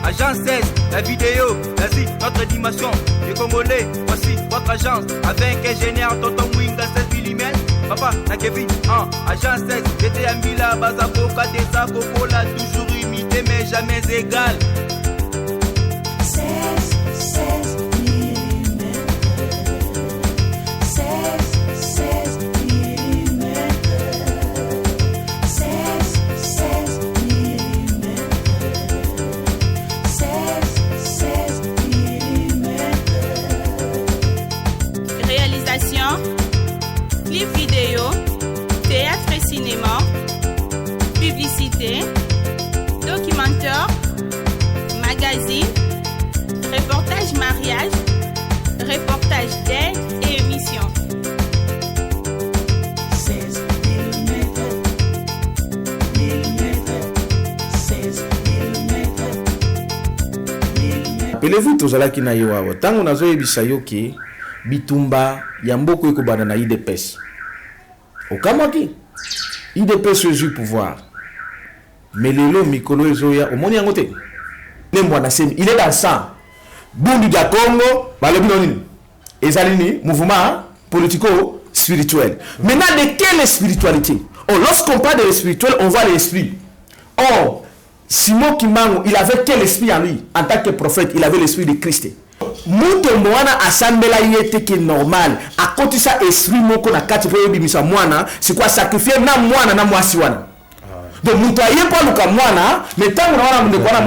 Agence 16, la vidéo, vas-y, notre animation. Les Congolais, voici votre agence. Avec ingénieur, tonton Winga 16 mm. Papa, na Kevin, agence 16, j'étais un Mila, Bazako, Kadesa, Kokola, toujours imité, mais jamais égal. 16 mm. 16 mm. 16 mm. 16 mm. Réalisation, clip vidéo, théâtre et cinéma, publicité, documentaire, magazine, reportage mariage, reportage d'aide et émission. 16 mm. 16 mm. Appelez-vous tozalaki na yo awa tango nazoyebisa yo ke bitumba ya mboka ekobana na IDPS okamwaki IDPS ezwi pouvoir mais lelo mikolo ezoya omoni yango te nembwana semi il est dans sang bundu ya Congo balobi nini ezali ni mouvement politico spirituel. Maintenant de quelle spiritualité? Lorsqu'on parle de spirituel, on voit l'esprit. Or Simon Kimango, il avait quel esprit en lui? En tant que prophète, il avait l'esprit de Christ. Muto mwana asambela yete qui est normal. À côté ça esprit moko na kati po yebimisa mwana, c'est quoi sacrifier na mwana na mwasi wana. Donc muto aye pas luka mwana, mais tant que wana munde kwana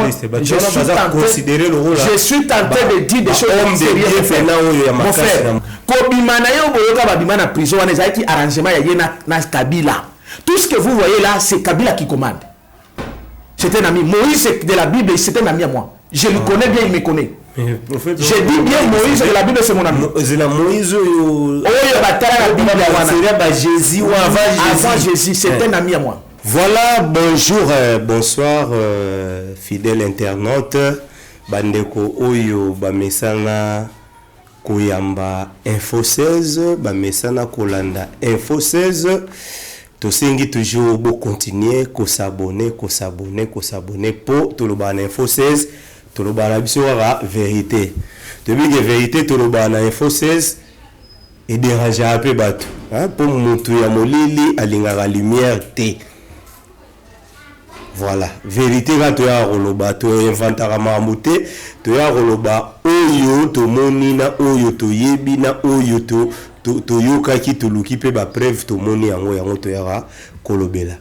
je suis tenté de dire des choses sérieuses. Mon frère, ko bimana yo boyoka ba bimana prison wana ezaki arrangement ya yena na Kabila. Tout ce que vous voyez là, c'est Kabila qui commande. C'est un ami. Moïse de la Bible, c'est un ami à moi. Je le connais bien, il me connaît. Je dis bien Moïse de la Bible, c'est mon ami. C'est la Moïse. Jésus avant Jésus, c'est un ami à moi. Voilà, bonjour, bonsoir, fidèles internautes. Bandeko Oyo, Bamesana Koyamba Info 16, Bamesana Kolanda Info 16. Tosengi toujours beau continuer ko s'abonner pour tout le ban Info 16 tout le ban la vérité depuis que vérité tout le ban Info 16 et déranger un peu bateau pour mutu ya molili alinga la lumière té voilà vérité quand tu as roloba tu inventara mamuté tu as roloba oyo to monina oyo to yebina oyo to yoka ki tuluki pe ba preuve to moni yango to yara kolobela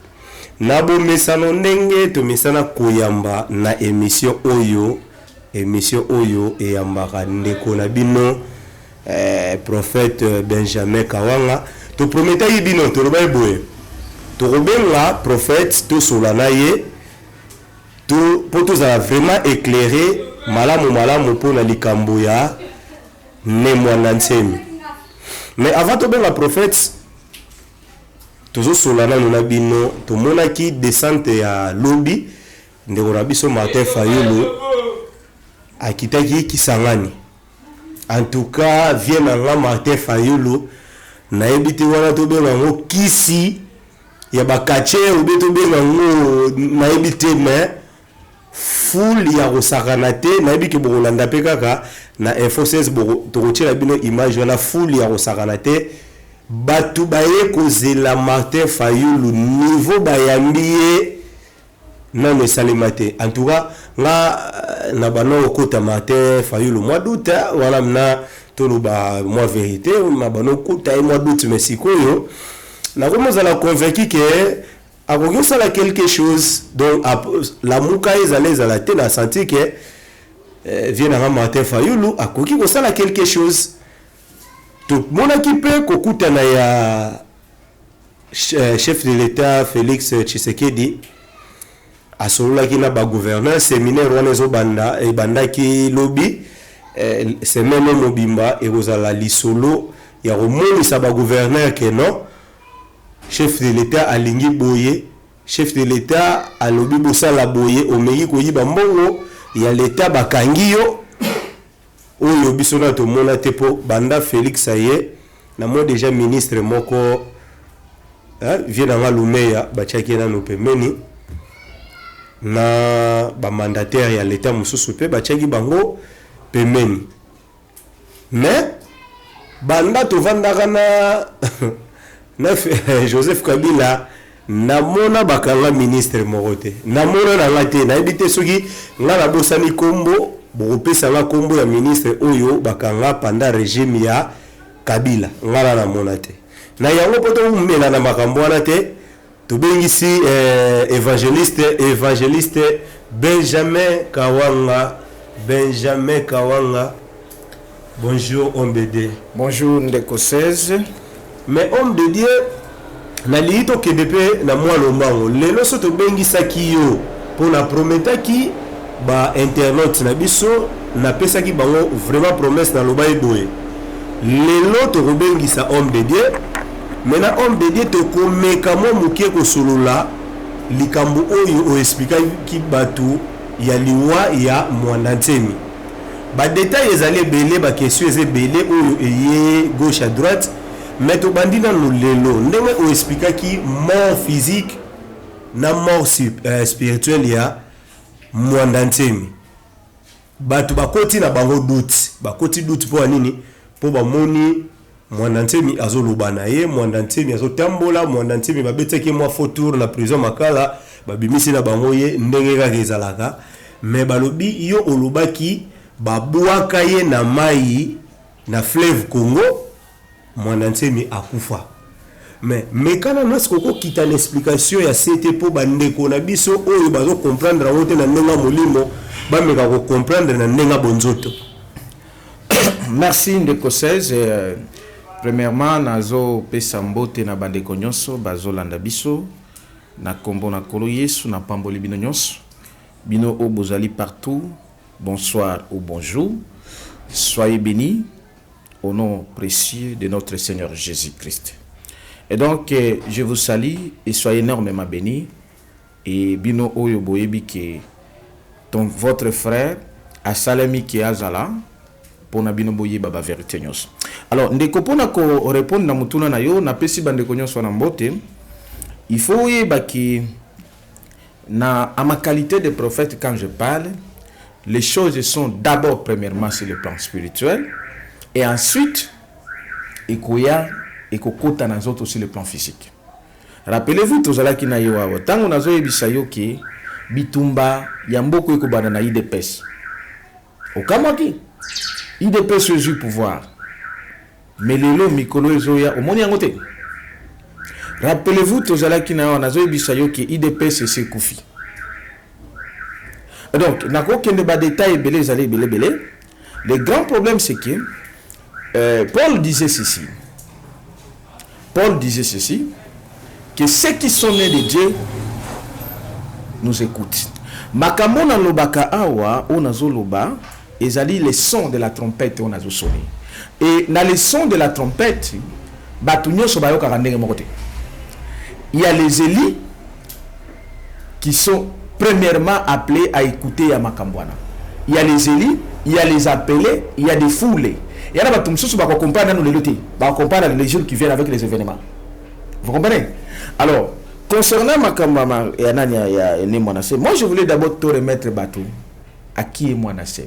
nabo mesano ndenge to mesana koyamba na émission oyo e yambaka ndeko na bino prophète Benjamin Kawanga to prometa bino to loba boye to robenga prophète to solana ye to poto za vraiment éclairer malamu pour na likambo ya ne mwana nsemi. Mais avant de bien la prophète, toujours solana nous bino, tout le monde qui descend à lobby, de Rabiso Martin Fayulu, à Kitaki Kisangani. En tout cas, vient à Martin Fayulu, na ebiti wana to bien ngo kisi, ya bakache ou beto bien ngo na ebiti mais full ya rosakanate na ebiki bokolanda pe kaka na Info 16 tokotira bino image wana full ya rosakanate batu baye kozela Martin Fayulu niveau bayambiye na mesalemate en tout cas nga na bano okota Martin Fayulu mois d'août wala mna toloba moi vérité na bano okota mois d'août mesikoyo na komo za la convaincu que akoki sala quelque chose donc la muka ezaleza la tena senti que vient à Martin Fayulu akoki ko sala quelque chose tout mon équipe kokuta na ya chef de l'état Félix Tshisekedi asolola kina ba gouverneur séminaire wana zo banda e banda ki lobby c'est même mobimba et ozala lisolo ya remonisa ba gouverneur que non chef de l'état alingi boye chef de l'état alobi bosala boye omeyi koyiba mbongo ya l'état bakangi yo oyo biso na to mona te po banda Félix aye na mo déjà ministre moko vient na Lumeya bachaki na no pemeni na bamandataire ya l'état mosusu mpe batiaki bango pembeni. Mais banda tovandaka na Joseph Kabila namona bakanga ministre moko te, namona nanga te, nayebi te soki nga nabosani kombo bokopesanga kombo ya ministre oyo bakanga panda régime ya Kabila, nga namona te. Na yango mpo tomela na makambo wana te, tobengisi évangéliste Benjamin Kawanga. Bonjour homme de Dieu. Bonjour Ndeko 16. Mais homme de Dieu na liito kebepe na mwa lombango lelo so tobengisaki yo pona prometaki ba internaute na biso na pesaki bango vraiment promesse na loba eboye lelo tokobengisa homme de Dieu. Mena homme de Dieu tokomeka mwa mukie kosolola likambo oyo oexplikaki batu ya liwa ya Mwanda Ntemi. Ba détail ezali ebele, ba question ezebele oyo eye gauche à droite, mais to bandina no lelo ndenge oexplikaki mort physique na mort spirituelle ya Mwanda Ntemi. Batu bakoti na bango doute, bakoti doute po nini? Po ba moni Mwanda Ntemi azoloba na ye, Mwanda Ntemi azotambola, Mwanda Ntemi babetaki mwa faux tour na prison Makala, babimisi na bango ye ndenge kaka ezalaka. Mais balobi yo olobaki babwaka ye na mai na fleuve Congo, Mwanda Ntemi akufa. Mais mekana nasko kita l'explication ya CT po bandeko na biso oyo bazo comprendre wote na ndenga molimo ba meka ko comprendre na ndenga bonzoto. Merci Ndeko 16. Premièrement nazo pesa mbote na bandeko nyonso bazolanda biso na kombo na kolo Yesu na pamboli bino nyonso bino o bozali partout. Bonsoir ou bonjour. Soyez bénis au nom précieux de notre Seigneur Jésus-Christ. Et donc, je vous salue et soyez énormément bénis. Et bino oyo boyebi ke votre frère a salami ki azala pour na bino boye baba vérité nyos. Alors, ndeko pona ko répondre na mutuna na yo na pesi bandeko nyos na mbote. Il faut yeba ki na à ma qualité de prophète quand je parle, les choses sont d'abord premièrement sur le plan spirituel et ensuite ekoya ekokota na zoto sur le plan physique. Rappelez-vous tozalaki na yo awa tango nazo yebisa yo ki bitumba ya mboko ekobana na IDPS. Okamaki IDPS reçu pouvoir. Mais lelo mikolo ezoya omoni yango te. Rappelez-vous tozalaki na yo nazo yebisa yo ki IDPS c'est Koufi. Donc, n'a aucun détail belé. Le grand problème, c'est que Paul disait ceci. Que ceux qui sont nés de Dieu nous écoutent. Makamona lobaka awa, onazoloba, ezali les sons de la trompette onazo sonné. Et dans les sons de la trompette, batunyo sobayo karandenge mokote. Il y a les élis qui sont premièrement appelés à écouter Yamakambwana. Il y a les élus, il y a les appelés, il y a des foulés. Il y a des gens qui comprennent les lotés, comprendre les gens qui viennent avec les événements. Vous comprenez? Alors, concernant Makambama et Mwanase, moi je voulais d'abord te remettre bateau. À qui est Mwanase?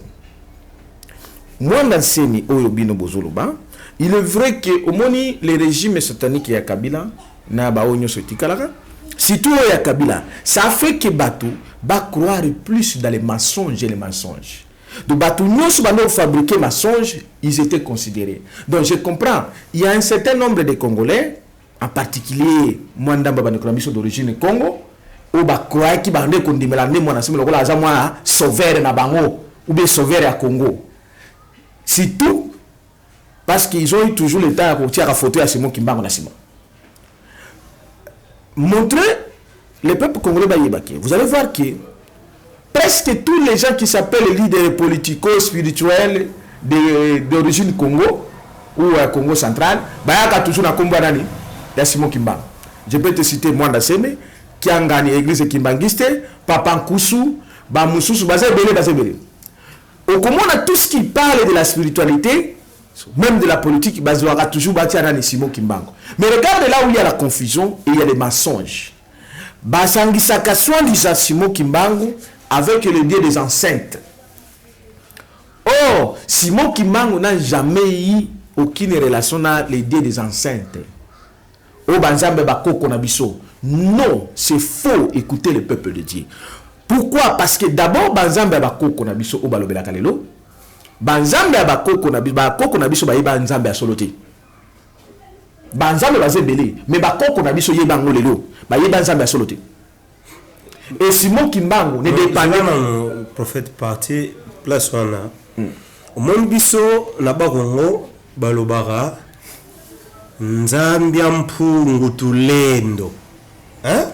Mwanase ni Oyobino Bozoloba. Il est vrai que au moni les régimes sataniques et Kabila na baonyo sotikalaka. Surtout à Kabila, ça fait que Batou va croire plus dans les mensonges et les mensonges. Donc Batou, nous sommes fabriqués mensonges, ils étaient considérés. Donc je comprends, il y a un certain nombre de Congolais, en particulier Mwanda Babanekolamiso d'origine Congo, où va croire qu'ils vont dire qu'on dit mais la moi sauveur na bango ou bien sauveur à Congo. C'est tout parce qu'ils ont eu toujours le temps pour tirer à photo à Simon Kimbango na Simon. Montrer le peuple congolais bayebaki. Vous allez voir que presque tous les gens qui s'appellent leaders politico-spirituels d'origine Congo ou Congo central, bayaka toujours na Congo nani ya Simon Kimbangu. Je peux te citer Mwanda Seme, Kiangani église Kimbangiste, Papa Nkusu, Bamususu, Bazebele. Au Congo, tout ce qui parle de la spiritualité, même de la politique, toujours Simon Kimbangu. Mais regarde là où il y a la confusion et il y a les mensonges. basangisaka soi-disant Simon Kimbangu avec le dieu des enceintes. Or, Simon Kimbangu n'a jamais eu aucune relation avec le dieu des enceintes. Oh, banzambe bakoko na biso. Non, c'est faux. Écoutez le peuple de Dieu. Pourquoi? Parce que d'abord, banzambe bakoko na biso o balobela kalelo. Banzambe bakoko na biso ba yeba nzambe ya solo te. Banzambe bazé belé, mais bakoko na biso yeba ngolelo, ba yeba nzambe ya solo te. Et Simon Kimbangu ne dépendait pas prophète parti place wana. Au monde biso na bakongo balobara Nzambia mpungu tulendo. Hein?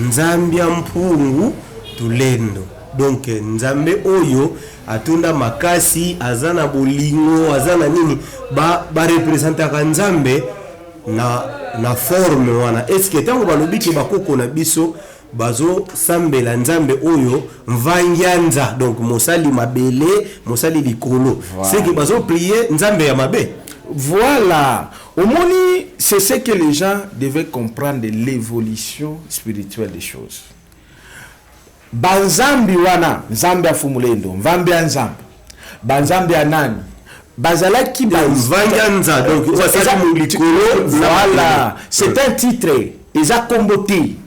Nzambia mpungu tulendo. Donc nzambe oyo atunda makasi azana bolingo azana nini ba representaka nzambe na forme wana. Est-ce que tango balobiki bakoko na biso bazo sambela nzambe oyo mvangianza, donc mosali mabele mosali likolo, c'est que bazo prier nzambe ya mabe. Voilà. Au moni, c'est ce que les gens devaient comprendre de l'évolution spirituelle des choses. Banzambi wana, nzambe ya fumulendo, nzambe ya nzambe, banzambe ya nani, bazala ki banzanza, donc voilà, c'est un titre, ils a comboté.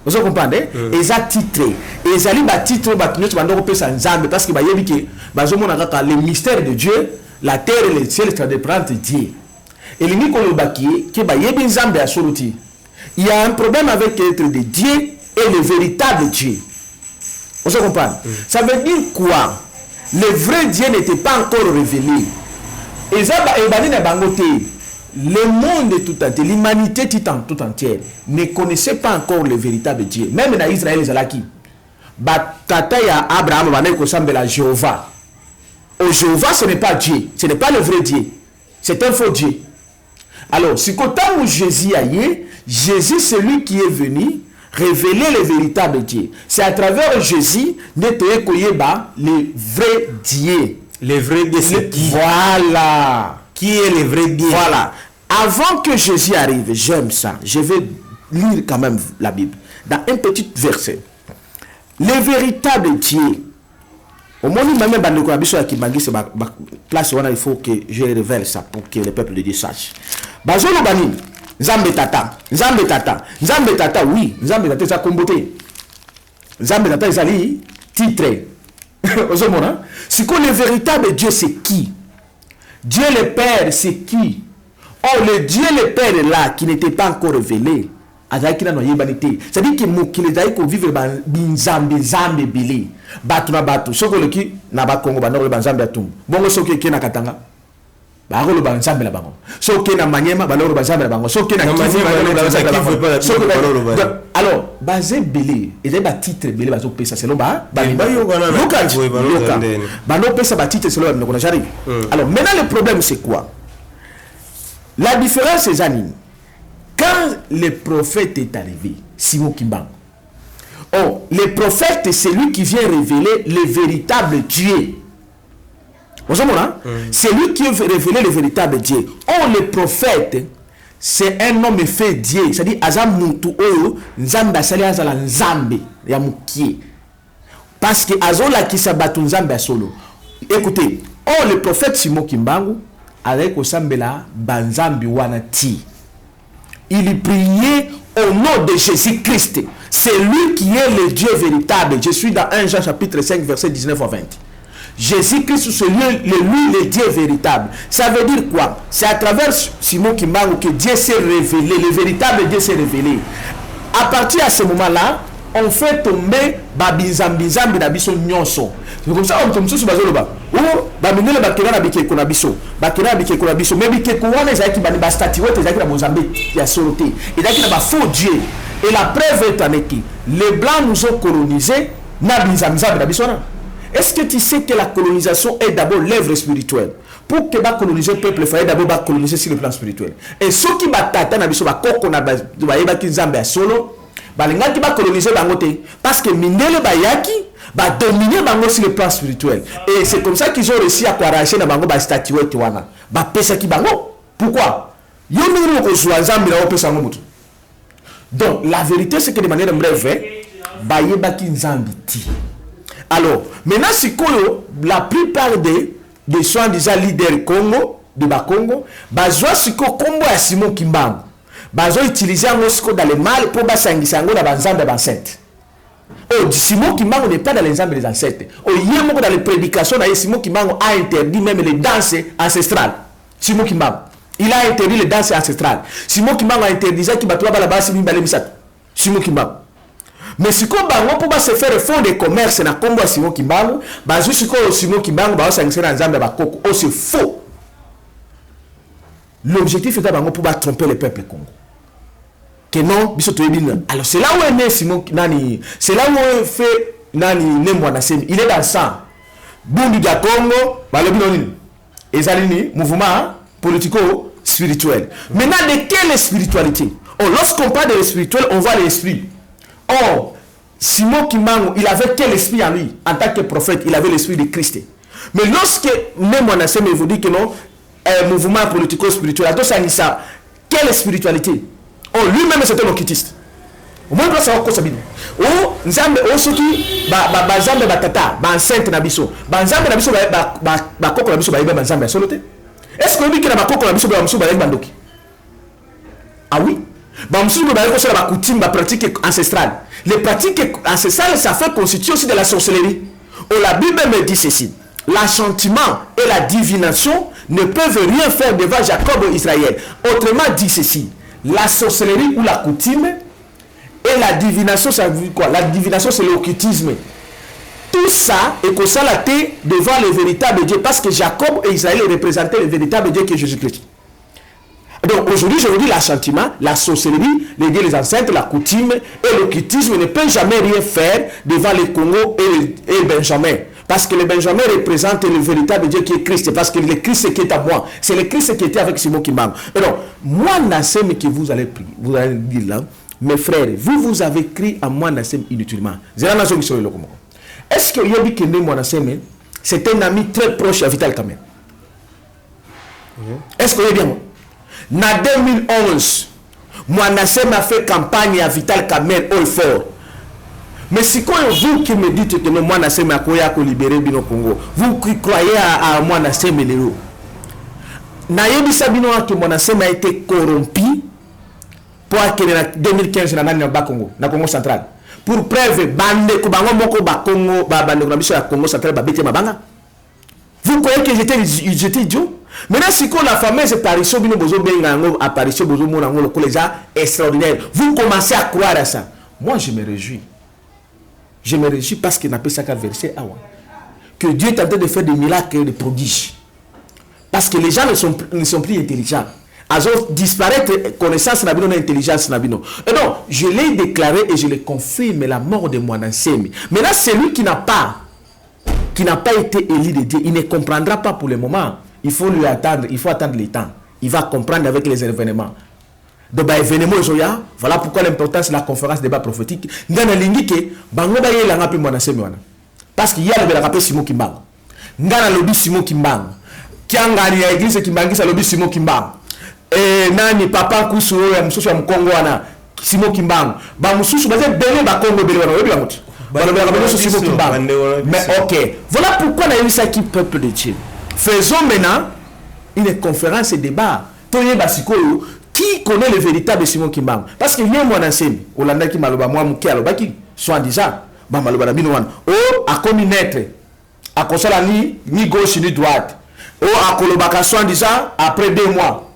Vous comprenez? Ils a titré. Et ils ont titre parce que le mystère de Dieu, la terre et le ciel sont dépendants de Dieu. Et le il y a un problème avec l'être de Dieu et le véritable Dieu. Vous comprenez? Ça veut dire quoi? Le vrai Dieu n'était pas encore révélé. Le monde tout entier, l'humanité tout entière ne connaissait pas encore le véritable Dieu. Même dans Israël, les Alaki, Tata ya Abraham, la Jéhovah. Au Jéhovah, ce n'est pas Dieu, ce n'est pas le vrai Dieu, c'est un faux Dieu. Alors, si quand Jésus a eu, Jésus, c'est lui qui est venu révéler le véritable Dieu. C'est à travers Jésus que le vrai Dieu. Le vrai Dieu, c'est qui? Voilà. Qui est le vrai Dieu? Voilà. Avant que Jésus arrive, j'aime ça. Je vais lire quand même la Bible. Dans un petit verset. Le véritable Dieu. Au moment où même place, il faut que je révèle ça pour que le peuple de Dieu sache. Bazolo bani, Nzambe tata, Nzambe tata, Nzambe tata, oui, Nzambe tata, ça comboté. Nzambe tata, ils allaient titré. Si le véritable Dieu, c'est qui? Dieu le Père, c'est qui? Oh, le Dieu le Père là, qui n'était pas encore révélé, c'est-à-dire qu'il est vivre dans Zambe Bili. Batu na batu. Soko le ki na ba Congo ba no le banzambe atum. Bongo soki ke na Katanga. Ba ko le banzambe la bango. Soki na Manyema ba no le banzambe la bango. Soki na Kivu ba no le banzambe la bango. Alors, basé Bili, et ba titre Bili ba zo pesa selon ba yo kana na ba no pesa ba titre selon ba no jari. Alors, maintenant le problème c'est quoi? La différence c'est anime. Quand le prophète est arrivé, Simon Kimbangu. Oh, le prophète, c'est lui qui vient révéler le véritable Dieu. Vous savez, c'est lui qui vient révéler le véritable Dieu. Oh, le prophète, c'est un homme fait Dieu. C'est-à-dire, Azam Muntu Oyo, Nzambe Asali Azala Nzambe, Yamukie. Parce que Azola qui s'abat Nzambe Solo. Écoutez, oh, le prophète Simon Kimbangu, avec Osambela, Banzambi Wanati. Il priait au nom de Jésus-Christ. C'est lui qui est le Dieu véritable. Je suis dans 1 Jean chapitre 5 verset 19 à 20. Jésus-Christ, c'est lui le Dieu véritable. Ça veut dire quoi? C'est à travers Simon Kimbangu que Dieu s'est révélé. Le véritable Dieu s'est révélé. À partir de ce moment-là, on fait tomber Babizambizambi Nabiso Nyonso. C'est comme ça on tombe sur Bazoloba. Ou Babinele Bakena Nabike Konabiso. Bakena Nabike Konabiso. Mais Bike Kouane Zaki Baniba statuette Zaki na Mozambique. Il y a soloté. Et Zaki na faux Dieu. Et la preuve est en qui les Blancs nous ont colonisés. Nabizambizambi Nabiso. Est-ce que tu sais que la colonisation est d'abord l'œuvre spirituelle? Pour que va coloniser le peuple, il fallait d'abord coloniser sur le plan spirituel. Et ceux qui battent Nabiso Bakoko Nabaki Zambé solo. Balingaki ba coloniser bangote parce que mindele bayaki ba dominer bango sur le plan spirituel et c'est comme ça qu'ils ont réussi à arracher na bango ba statuette wana ba pesa ki bango. Pourquoi? Yo mingi ko zuwa Nzambe na opesa ngo mutu. Donc la vérité c'est que de manière brève bayebaki nzambi ti. Alors maintenant sikoyo la plupart des soi-disant leaders Congo de Bakongo bazwa siko kombo ya Simon Kimbangu bazo utiliser un mosco dans le mal pour basangisa ngo na banzambe bancette. Oh, Simon Kimbangu n'est pas dans les ensembles des ancêtres. Oh, il dans les prédications, Simon Kimbangu a interdit même les danses ancestrales. Simon Kimbangu, il a interdit les danses ancestrales. Simon Kimbangu a interdit ça qui va trouver la base Simon Kimbangu. Mais si on peut se faire fond de commerce na combo Simon Kimbangu, bazo Simon Kimbangu ba sangisa na nzambe ba koko. Oh, c'est faux. L'objectif est de pouvoir tromper le peuple Congo. Que non, alors c'est là où est né Simon Nani, c'est là où est fait Nani Nemwana Semi. Il est dans le sang. Bundu da Congo, balobinoni. Ezalini, mouvement politico-spirituel. Maintenant, de quelle spiritualité? Oh, lorsqu'on parle de spirituel, on voit l'esprit. Oh, Simon Kimbangu, il avait quel esprit en lui? En tant que prophète, il avait l'esprit de Christ. Mais lorsque Nemwana Semi vous dit que non, un mouvement politico-spirituel, ça, quelle spiritualité? Oh, lui-même c'est un occultiste. Au moins, ça va quoi oh, nzambe, oh, soki, nzambe batata, enceinte na biso, nzambe na biso, koko na biso, nzambe solote. Est-ce que vous dites que na koko na biso, bandoki? Ah oui? La coutume, la pratique ancestrale. Les pratiques ancestrales, ça fait constituer aussi de la sorcellerie. Oh, la Bible me dit ceci. L'enchantement et la divination ne peuvent rien faire devant Jacob et Israël. Autrement dit ceci. La sorcellerie ou la coutume et la divination, ça veut dire quoi? La divination, c'est l'occultisme. Tout ça est consolaté devant le véritable Dieu parce que Jacob et Israël représentaient le véritable Dieu qui est Jésus-Christ. Donc aujourd'hui, je vous dis, l'enchantement, la sorcellerie, les dieux, les ancêtres, la coutume et l'occultisme ne peuvent jamais rien faire devant le Congo et Benjamin. Parce que le Benjamin représente le véritable Dieu qui est Christ. Parce que le Christ qui est à moi. C'est le Christ qui était avec Simon Kimbangu. Et donc, moi, Nassem, que vous allez prier, vous allez dire là, mes frères, vous avez crié à moi, Nassem, inutilement. Est-ce que Yobi Kende, moi, Nassem, c'est un ami très proche à Vital Kamer? Est-ce que vous bien? En 2011, moi, Nassem a fait campagne à Vital Kamer au fort. Mais si quand vous qui me dites que moi Nassem a libéré Bino Congo, vous croyez à moi Nassem et Léo. Nayebi Sabino que moi Nassem a été corrompu pour que en 2015 na Congo, na Congo central. Pour preuve bande ko bango moko ba Congo ba bande na biso ya Congo central ba bete mabanga. Vous croyez que j'étais idiot? Maintenant si quand la fameuse apparition Bino bozo benga ngo apparition bozo mona ngo ko les a extraordinaire. Vous commencez à croire à ça. Moi je me réjouis. Je me réjouis parce qu'il n'a pas ça qu'à verser. Que Dieu est en train de faire des miracles et des prodiges. Parce que les gens ne sont plus intelligents. Alors, disparaître connaissance n'a pas d'intelligence. Et donc, je l'ai déclaré et je le confirme la mort de Mwana Semi. Maintenant, celui qui n'a pas été élu de Dieu, il ne comprendra pas pour le moment. Il faut lui attendre, il faut attendre le temps. Il va comprendre avec les événements. Donc, voilà pourquoi l'importance de la conférence débat prophétique. Parce qu'il y a le rappel Simon Kimbangu. Ngana lobby Simon Kimbangu. Kiangani ya église Kimbangu sa lobby Simon Kimbangu. Nani papa kusu ya msusu ya Mkongo wana Simon Kimbangu. Ba msusu baze bele ba Kongo bele wana webi bamutu. Simon Kimbangu. Mais OK. Voilà pourquoi on a eu ça qui peuple de Dieu. Faisons maintenant une conférence et débat. Toye basikoyo. Qui connaît le véritable Simon Kimbangu? Parce que vient mon enseigne, Olanda qui maloba moi muki alobaki, soit déjà, ba maloba bino wan. Oh, a comme naître, a consola ni gauche ni droite. Oh, a kolobaka soit déjà après 2 mois.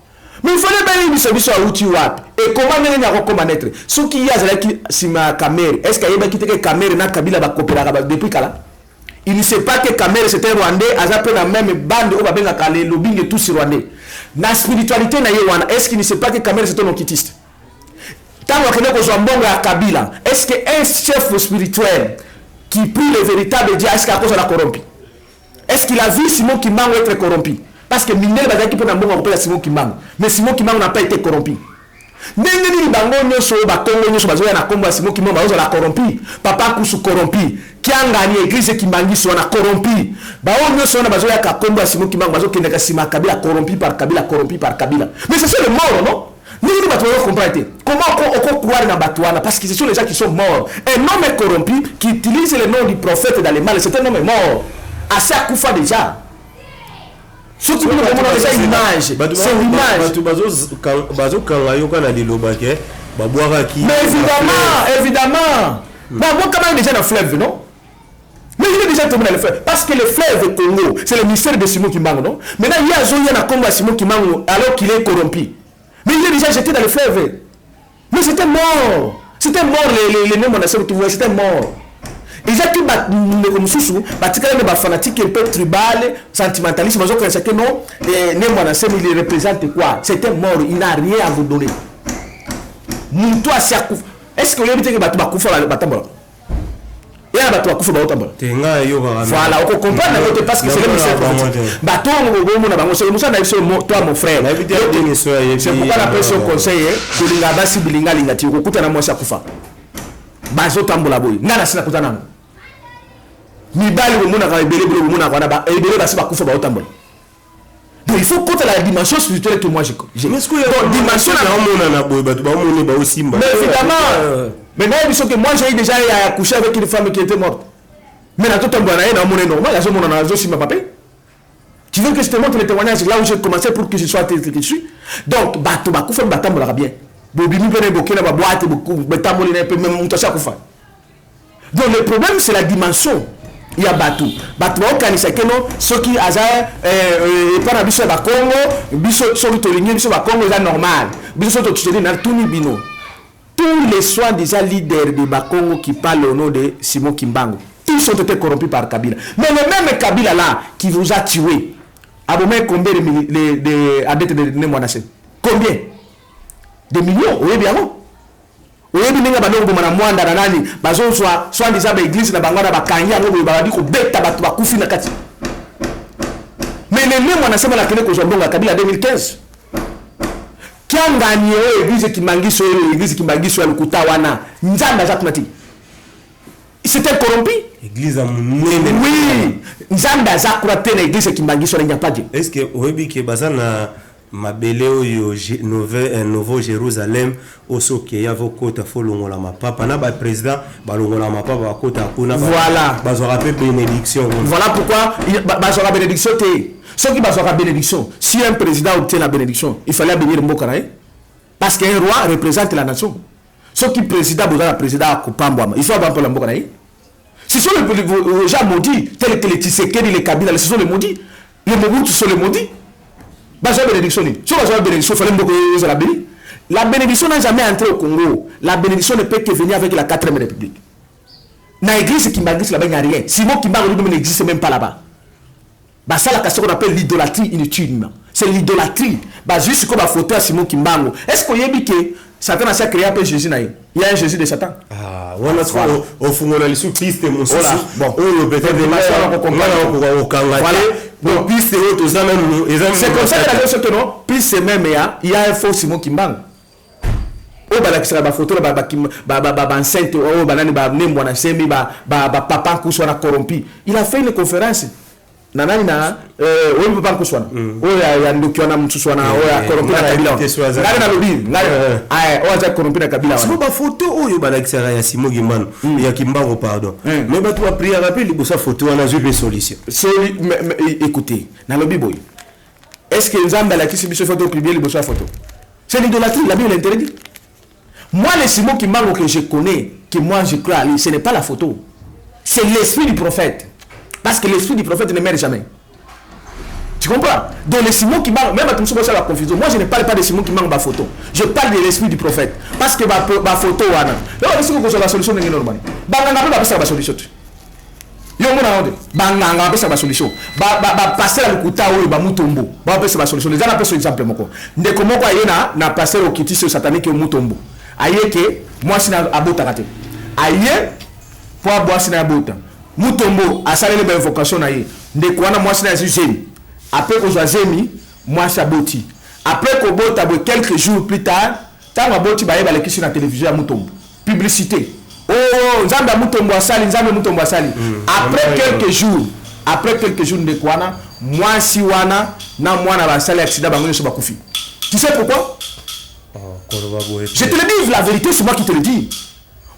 Mais il fallait bien une service à outil wap. Et comment mener à comment naître? Ce qui y a zalaki sima caméra. Est-ce qu'il y a que caméra na kabila ba coopéra depuis kala? Il ne sait pas que caméra c'était rwandais, azapé la même bande au babenga kale lobbying et tout sur rwandais. La spiritualité na yewana, est-ce qu'il ne sait pas que Kamel c'est un occultiste? Tant qu'on a Kabila, est-ce qu'un chef spirituel qui prie le véritable Dieu, est-ce qu'à cause de la corrompu? Est-ce qu'il a vu Simon Kimbangu être corrompu? Parce que Minel va dire qu'il peut appeler Simon Kimbangu. Mais Simon Kimbangu n'a pas été corrompu. Nengeni bango nyoso ba Kongo nyoso bazoya na kombo Simon Kimbangu bazo la corrompu. Papa kusu corrompu. Kiangani église Kimbangu so na corrompu. Ba o nyoso na bazoya ka kombo Simon Kimbangu bazo kenda ka sima Kabila corrompu par Kabila corrompu par Kabila. Mais c'est ça le mort non? Nini bato va comprendre. Comment on croire dans Batouana? Parce que ce sont les gens qui sont morts. Un homme corrompu qui utilise le nom du prophète dans les mal, c'est un homme mort. Assez à Koufa déjà. Ce qui nous demande déjà une image. C'est une image. Mais évidemment. Bon, moi, quand même, déjà dans le fleuve, non? Mais il est déjà tombé dans le fleuve. Parce que le fleuve Congo, c'est le mystère de Simon Kimbangu, non? Maintenant, il y a Zoya na Congo à Simon Kimbangu alors qu'il est corrompu. Mais il est déjà jeté dans le fleuve. Mais c'était mort. C'était mort, les noms on a retrouvé, c'était mort. Et j'ai que les Moussou, les fanatiques un peu tribal, sentimentalistes, mais je sais que non, il représente quoi? C'était mort, il n'a rien à vous donner. Est-ce que vous avez dit que Batou Bakoufa va battre? Il y a Batou Bakoufa va battre. Voilà, on comprend parce que c'est le mystère. Batou, toi mon frère. C'est pourquoi la pression conseille que les Gabasi Bilinga Lingati, au côté de moi, ça Koufa. Bazo Tambola Boy, Nana Sina Koutanam. Mibali, au monde a ébélé, au monde a Wanaba, et ébélé, Bassi Bakoufa va Tambola. Donc il faut compter la dimension spirituelle que moi j'ai. Mais ce que dimension mais évidemment, maintenant il faut que moi j'ai déjà accouché avec une femme qui était morte. Mais là tout un bon année dans mon normal, là je m'en ai aussi ma papa. Tu veux que je te montre les témoignages là où j'ai commencé pour que je sois tel que je suis. Donc bateau bakoufa batambo la bien. Bobi nous prenez beaucoup na boîte beaucoup batambo les peu même mutasa kufa. Donc le problème c'est la dimension. Il y a bateau au kanisa que non ceux qui aza pas na biso ba Congo biso sur to ligne biso ba Congo c'est normal biso to tsheli na tout ni bino tous les soi-disant leaders de Bakongo qui parlent au nom de Simon Kimbangu tous ont été corrompus par Kabila, mais le même Kabila là qui vous a tué a combien de adeptes de Nemwanase, combien de millions, oui bien non. Oui, bien nga banongo mana mwanda na nani bazo soit disant ba église na bangwana ba kanya ngo ba di ko beta batu ba kufi na kati. Mais le même on a sema la kene ko zombonga Kabila 2015. Qui a gagné l'église qui mangiso l'église qui mangiso lukuta wana nzamba za tunati. C'était corrompu. Église à munene. Oui, nzamba za kurate na église qui mangiso na nyapaje. Est-ce que oyebi ke bazana mabele oyo nouveau Jérusalem osoke ya vokota folongola mapapa na ba président balongola mapapa bakota kuna voilà bazo rappel bénédiction voilà pourquoi bazo la bénédiction té ceux qui bazo la bénédiction si un président obtient la bénédiction il fallait bénir Mbokaraé parce qu'un roi représente la nation ceux qui président besoin la président Kupambwa il faut avoir pour la Mbokaraé ce sont les gens maudits tels que les Tshisekedi les Kabila ce sont les maudits les Mobutu sont les maudits. La bénédiction, la bénédiction n'a jamais entré au Congo. La bénédiction ne peut que venir avec la 4e République. Dans l'église qui m'agresse là-bas, il n'y a rien. Simon qui n'existe même pas là-bas. Ça, la question qu'on appelle l'idolâtrie inutile. C'est l'idolâtrie. Juste comme la photo à Simon Kimbangu. Est-ce qu'on y a dit que Satan a créé un peu Jésus? Il y a un Jésus de Satan. Ah, voilà. Au fond, on a les sous-pistes, mon souci. Bon, peut-être des bon, c'est comme ça que la chose que non, puis c'est même il y a un faux Simon Kimbangu. Oh bah la ba photo ba enceinte oh banani ba nembo na semi ba papa kuswana corrompu. Il a fait une conférence. Nanani na oui papa kuswana. Oh ya ndokiona mtu swana oh ya corrompu na Kabila. Ngani na lobi, ngani oh ya corrompu na Kabila. C'est ba photo oh yo ba la ya Simon Kimbangu, ya Kimbangu pardon. Mais ba toi prier rappel libo sa photo on a eu solution. Écoutez, na lobi boy. Est-ce que Nzamba la kisi biso photo prier libo sa photo? C'est l'idolâtrie, la Bible l'interdit. Moi, le Simon Kimbangu que je connais, que moi je crois à lui, ce n'est pas la photo. C'est l'esprit du prophète. Parce que l'esprit du prophète ne meurt jamais. Tu comprends? Donc le Simon Kimbangu, même à tout ça, la confusion. Moi, je ne parle pas de Simon Kimbangu, ma photo. Je parle de l'esprit du prophète. Parce que ma photo, là, est-ce que la solution n'est pas normale? On n'a pas la solution. Yo mona onde banganga apesa ba solution ba passer la lukuta oyo ba mutombo ba apesa ba solution les gens appellent exemple moko ndeko moko ayena na passer au kiti sur satanique mutombo ayeke moi sina abota kate aye po abo sina abota mutombo asalele ba invocation na ye ndeko wana moi sina zemi après ko zemi moi saboti après ko bota bo quelques jours plus tard tant aboti ba yeba le kisi na télévision ya mutombo publicité. Oh, Nzamba Mutombo asali, Nzamba Mutombo asali. Après quelques jours de Kwana, moi si wana na moi na basali accident bango so bakufi. Tu sais pourquoi? Je te le dis, la vérité, c'est moi qui te le dis.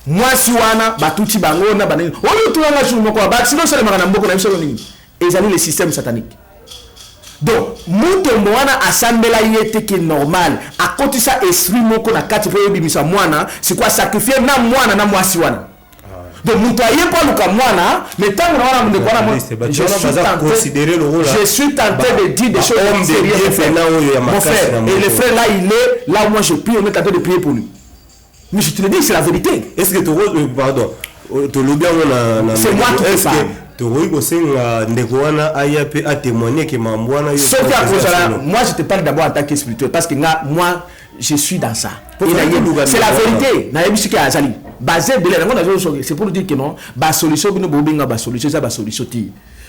Moi, si wana, batuti bangona, banani. On tout là, sinon c'est le maranambo, on a et ils ont le système satanique. Donc, muto mwana asambela yete qui est normal. À côté ça, esprit moko na kati pour bimisa mwana, c'est quoi sacrifier na mwana na mwasi wana. Donc, muto aye pas luka mwana, mais tant que on a de je suis tenté de dire des choses sérieuses. Mon frère, et le frère là, il est là où moi je prie, on est tenté de prier pour lui. Mais je te le dis, c'est la vérité. Est-ce que tu pardon, c'est moi qui te parle. Moi je te parle d'abord en tant qu'espirituel parce que moi je suis dans ça. C'est la vérité. C'est pour dire que non,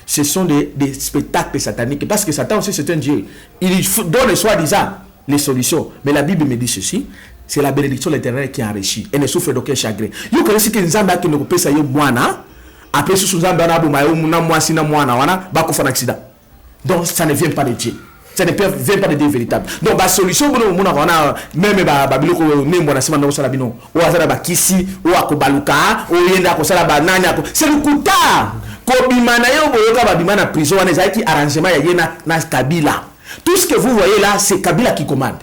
ce sont des spectacles sataniques parce que Satan aussi c'est un Dieu. Il donne soi-disant les solutions. Mais la Bible me dit ceci. C'est la bénédiction de l'Éternel qui enrichit. Elle ne souffre d'aucun chagrin. Vous connaissez que nous avons qui nous peut ça moana. Après ce nous avons un accident. Donc ça ne vient pas de Dieu. Ça ne vient pas de Dieu véritable. Donc la solution même c'est le kuta. Tout ce que vous voyez là, c'est Kabila qui commande.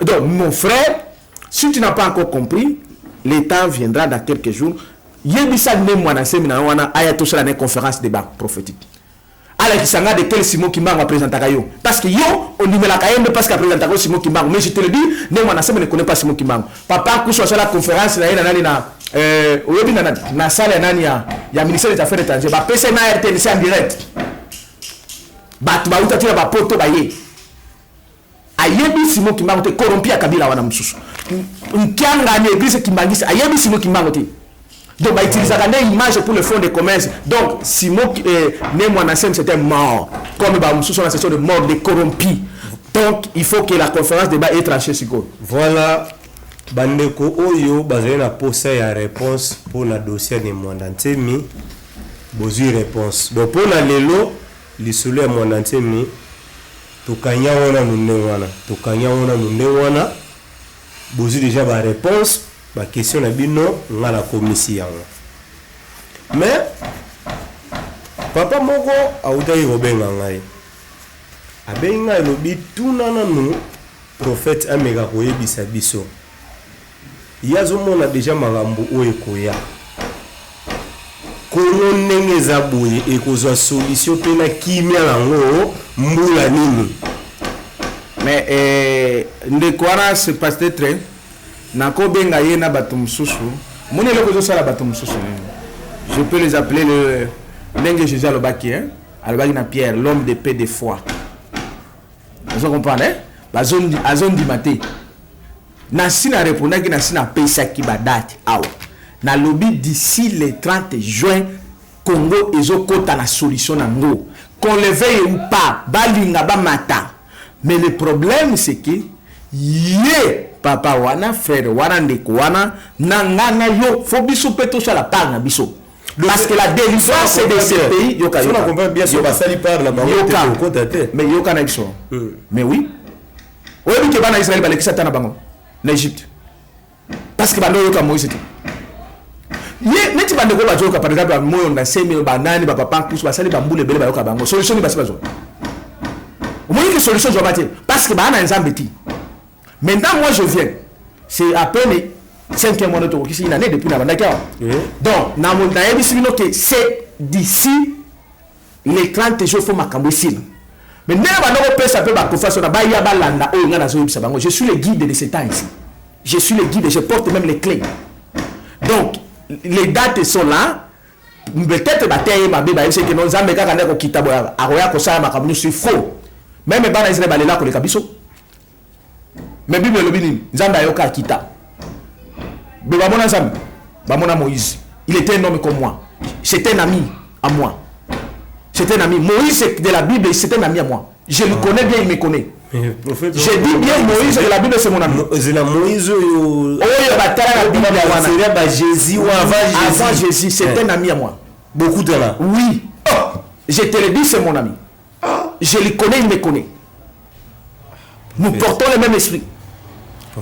Donc mon frère, si tu n'as pas encore compris, le temps viendra dans quelques jours. Yebisa ne mwana semina wana aya to sala ne conférence débat prophétique. Ala kisanga de quel Simon Kimbangu présenter kayo parce que yo on dit la kayembe parce qu'il présente Simon Kimbangu mais je te le dis ne mwana semina ne connaît pas Simon Kimbangu. Papa kuswa sala conférence na ina nani na oyebi na sala nani ya ministère des affaires étrangères ba PC na RTNC en direct. Ba tu ba utatira ba poto ba ye. Ayebi Simon Kimbangu te corrompu à Kabila wana msusu. Nkianga ni église Kimbangisi ayebi Simon Kimbangu te. Donc bah utiliser une image pour le fonds de commerce. Donc Simon Némoanassem c'était mort. Comme bah msusu la session de mort des corrompus. Donc il faut que la conférence débat est tranchée sur quoi. Voilà. Bandeko oyo bazali na posa ya réponse pour la dossier de Mwandantemi. Bozui réponse. Donc pour la lelo lisolo ya Mwandantemi tokanya wana nunde wana bozui déjà ba réponse ba question na bino nga la commission. Mais papa moko autayi robenga ngai. Abenga lobi tunana nu prophète amega koyebisa biso. Yazomona déjà magambo oyo koya. Kono ndenge za boye ekozwa solution pe na kimia lango mbula nini. Mais ndekwana se passe très nako benga yena bato mususu moni le kozo sala bato mususu je peux les appeler le ndenge Jésus alobaki alobaki na Pierre l'homme de paix de foi. Vous comprenez azon di maté na sina répondaki na sina pesa ki badati awa na lobby d'ici le 30 juin Congo ezokota na solution nango qu'on le veuille ou pas balinga ba mata. Mais le problème c'est que papa wana frère wana ndeko wana nangana yo faut biso peto sur la part na biso parce que la délivrance de ces pays yoka on comprend bien sur basali par la banque mais yoka na biso mais oui oyebi ke bana Israël balekisa tana bango na Égypte parce que bando yoka Moïse ye neti bandeko bajoka par exemple moyo na semi banani ba papa kusu basali bambule bele bayoka bango solution ni basibazo omoyi ke solution jo bati parce que bana nzambe ti. Maintenant, moi je viens. C'est à peine 5e mois de tour qui est une année depuis la Bandaka. Donc, c'est d'ici les 30 jours faut m'accompagner. Mais je suis le guide de ce temps ici. Je suis le guide, je porte même les clés. Donc, les dates sont là. Peut-être que nous avons faux. Même les mais Bible le bini Nzamba yoka kita. Beba mona Nzamba, ba mona Moïse. Il était un homme comme moi. C'était un ami à moi. C'était un ami. Moïse de la Bible, c'était un ami à moi. Je le connais bien, il me connaît. Je dis bien Moïse de la Bible, c'est mon ami. C'est la Moïse Jésus avant Jésus, c'est un ami à moi. Beaucoup de là. Oui. Je te le dis, c'est mon ami. Je le connais, il me connaît. Nous portons le même esprit.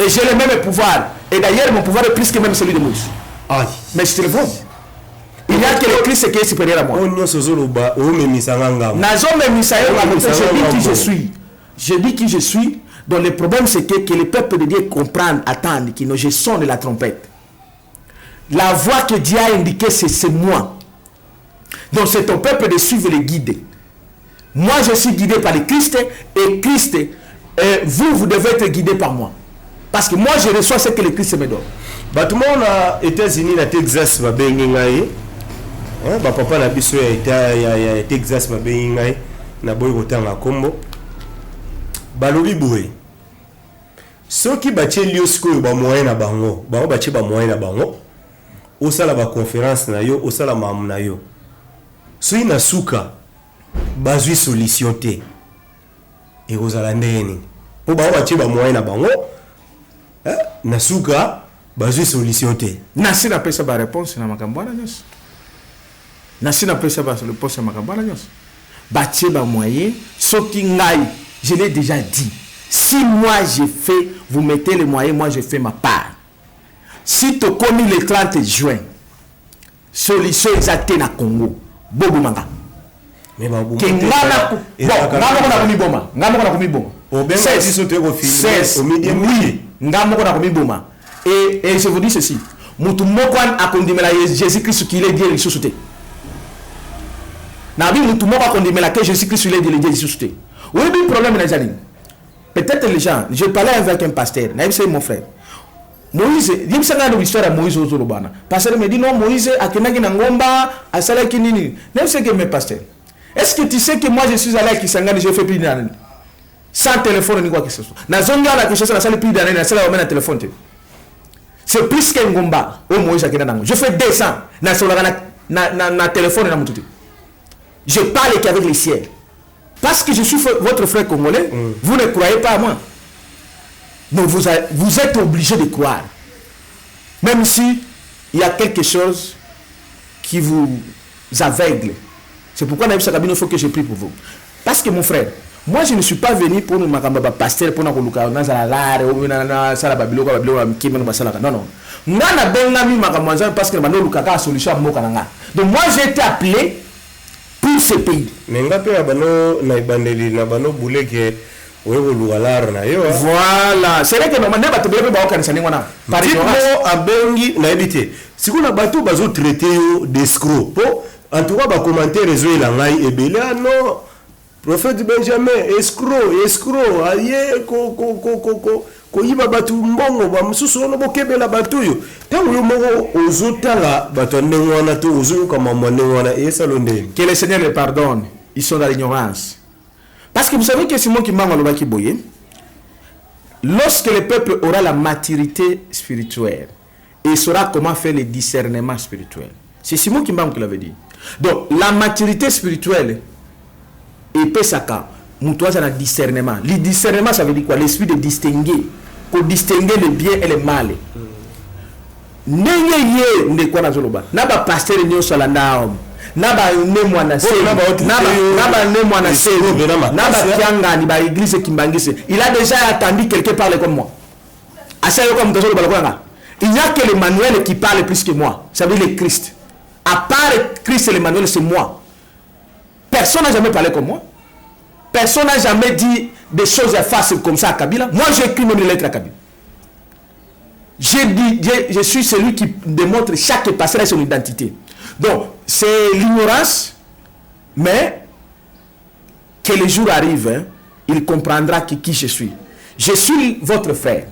Et j'ai le même pouvoir. Et d'ailleurs, mon pouvoir est plus que même celui de Moïse. Aïe. Mais je te le vends. Il n'y a que le Christ qui est supérieur à moi. On nyonso zoloba o memisa nganga. Nazo memisa yo ngamoto, je dis qui je suis. Je dis qui je suis. Donc le problème c'est que le peuple de Dieu comprenne, attende, que je sonne la trompette. La voix que Dieu a indiquée, c'est moi. Donc c'est ton peuple de suivre les guides. Moi je suis guidé par le Christ et Christ, vous devez être guidé par moi. Parce que moi je reçois ce que le Christ me donne. Batuma na États-Unis na Texas ba bengi ngai. Ba papa na biso ya Texas ba bengi ngai na boy kotanga kombo. Balobi boye. Soki batie liosko ba moyen na bango, bango batie ba moyen na bango. Osala ba conférence na yo, osala mamu na yo. Soki na suka bazui solution te. Et ozala ndeni. Po bango batie ba moyen na bango. Na suka bazui solution te. Nasi na pesa ba réponse na makambo na nyos. Nasi na pesa ba réponse na makambo na nyos. Batie ba moyen, soki ngai, je l'ai déjà dit. Si moi j'ai fait, vous mettez les moyens, moi je fais ma part. Si tu connais le 30 juin, solution exacte na Congo, bobo manga. Mais ba bobo. Ngana ko na komiboma. Ngamo ko na komiboma. Obenga biso te ko filmer au milieu. Oui, ngamo ko na komiboma. Et je vous dis ceci, mutu moko a kondimela Jésus-Christ qui est Dieu ressuscité. Nabi mutu moko a kondimela que Jésus-Christ est Dieu ressuscité. Oui, le problème est là. Peut-être les gens, je parlais avec un pasteur, c'est mon frère. Moïse, il me semble que l'histoire de Moïse au Zorobana. Pasteur me dit non, Moïse a kenagi na ngomba, a sala kinini. Même ce que mes pasteurs. Est-ce que tu sais que moi je suis allé à Kisangani, je fais plus d'un sans téléphone ni quoi que ce soit. Na zonga la que je suis allé plus d'un an, na sala au même téléphone. C'est plus qu'un ngomba. Oh Moïse a kenagi. Je fais 200 na sala na téléphone na mututi. Je parle qu'avec les ciels. Parce que je suis votre frère congolais, vous ne croyez pas à moi. Donc vous êtes obligé de croire. Même si il y a quelque chose qui vous aveugle. C'est pourquoi il faut que je prie pour vous. Parce que mon frère, moi je ne suis pas venu pour nous pasteur, pour nous non, non. Parce que donc moi j'ai été appelé pour ce pays. Voilà, c'est vrai que normalement bato bebe ba okanisa ningwana par ignorance abengi na ebité sikola bato bazo traiter d'escroc po en tout cas ba commentaire réseau la ngai ebele non prophète Benjamin escroc aye ko yiba bato mbongo ba mususu no bokebela bato yo tango yo moko ozotala bato ndengwana to ozo kama ndengwana et salonde que le Seigneur les pardonne, ils sont dans l'ignorance. Parce que vous savez que Simon qui m'a qui boye. Lorsque le peuple aura la maturité spirituelle et saura comment faire le discernement spirituel. C'est Simon Kimbangu qui l'avait dit. Donc, la maturité spirituelle et pesaka, mutuaza na discernement. Le discernement, ça veut dire quoi? L'esprit de distinguer. Pour distinguer le bien et le mal. Neye ne kwa na zoloba. Naba pasteur nyo sala naom. Naba ne mwana se. Naba ne mwana se. Naba kianga ni ba église kimbangise. Il a déjà attendu quelqu'un parler comme moi. Asa yo comme tozolo balakanga. Il n'y a que l'Emmanuel qui parle plus que moi. Ça veut dire le Christ. À part Christ et l'Emmanuel, c'est moi. Personne n'a jamais parlé comme moi. Personne n'a jamais dit des choses faciles comme ça à Kabila. Moi, j'écris même les lettres à Kabila. Je suis celui qui démontre chaque pasteur son identité. Donc, c'est l'ignorance, mais que le jour arrive, hein, il comprendra qui je suis. Je suis votre frère.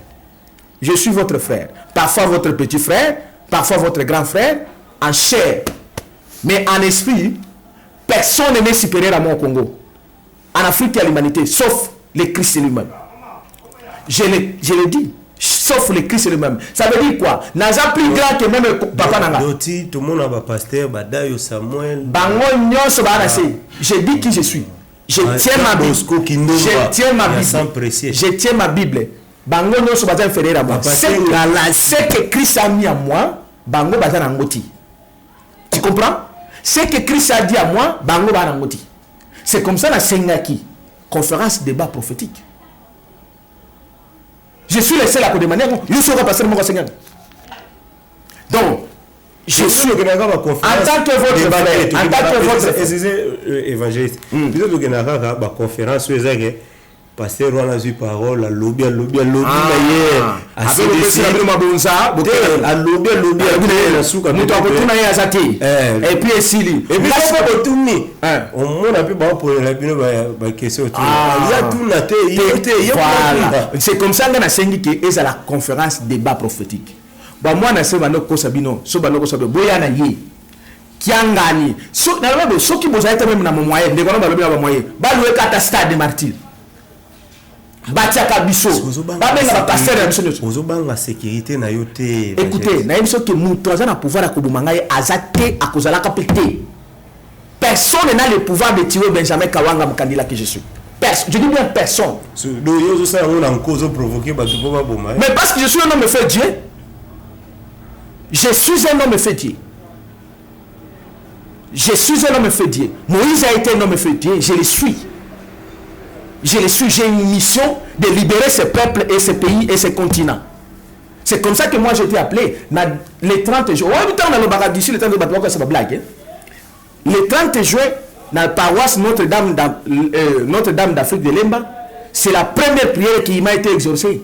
Je suis votre frère. Parfois votre petit frère, parfois votre grand frère, en chair. Mais en esprit, personne n'est supérieur à moi au Congo. En Afrique, il y a l'humanité, sauf le Christ lui-même. Je le dis. Sauf le Christ lui-même. Ça veut dire quoi? Naza plus grand que même papa nanga. Doti, tout le monde a un pasteur, Badayo Samuel. Bango nyonso ba na se. Je dis qui je suis. Je tiens ma Bible. Je tiens ma Bible. Je tiens ma Bible. Bango nyonso ba inférieur à moi. C'est que Christ a mis à moi, bango ba na ngoti. Tu comprends? C'est que Christ a dit à moi, bango ba na ngoti. C'est comme ça la Sengaki. Conférence débat prophétique. Je suis le seul à demander. Je suis passer mon enseignant. Donc, je suis en tant que votre frère, en tant que votre évangéliste. Plutôt que la conférence, pasteur wana zui parole alobi na ye alobi na suka muto akotuna ye azati et puis esili et puis pas botuni on mona pe ba polela bino ba question ya tuna te c'est comme ça ngana sengi ke eza la conférence débat prophétique ba moi na se bano ko sabino so bano ko sabino boya na ye kiangani so na lebo so ki boza ete même na moyen ndeko na balobi na ba moyen ba loué kata stade de martyr Batiaka biso babenga ba pasteur ya biso nyonso ozobanga sécurité na yo te. Écoutez na biso que mutu aza na pouvoir ya kobomanga ye azate akozalaka pe te. Personne n'a le pouvoir de tuer Benjamin Kawanga Mukandila que je suis. Je dis bien personne. Mais parce que je suis un homme fait Dieu. Je suis un homme fait Dieu. Je suis un homme fait Dieu. Moïse a été un homme fait Dieu, je le suis. Je le suis, j'ai une mission de libérer ce peuple et ce pays et ce continent. C'est comme ça que moi j'ai été appelé les 30 jours. Le 30 juin, dans la paroisse Notre-Dame d'Afrique de Lemba, c'est la première prière qui m'a été exaucée.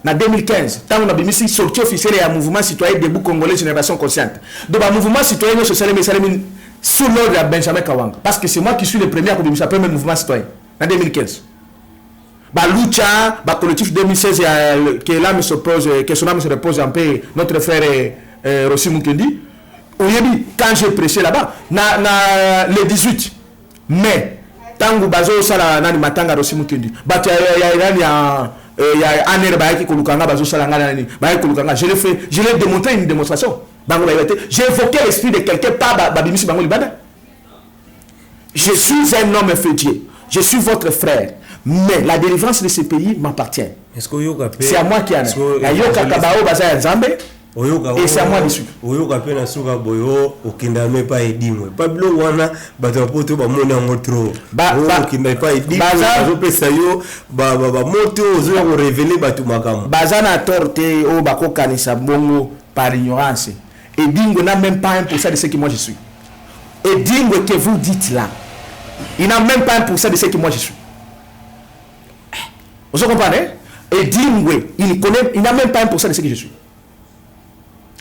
En 2015, quand on a mis sorti officiel et un mouvement citoyen debout congolais génération consciente. Donc le mouvement citoyen social sous l'ordre de Benjamin Kawanga. Parce que c'est moi qui suis le premier à commencer le premier mouvement citoyen. En 2015. Lucha, collectif 2016, que son âme se repose un peu, notre frère Rossi Mukendi. Quand j'ai prêché là-bas, le 18 mai, tango bazo sala nani matanga Rossi Mukendi. Je l'ai démontré une démonstration. J'ai évoqué l'esprit de quelqu'un par Babimisi Bango Libada. Je suis un homme fétier. Je suis votre frère. Mais la délivrance de ce pays m'appartient. C'est à moi qui en ai. Et c'est à moi de suivre. Bazana torte au bako kanisa bongo par ignorance. Et Dingo n'a même pas 1% de ce que moi je suis. Et Dingo que vous dites là, il n'a même pas 1% de ce que moi je suis. Vous comprenez? Et Dingo, il n'a même pas 1% de ce que je suis.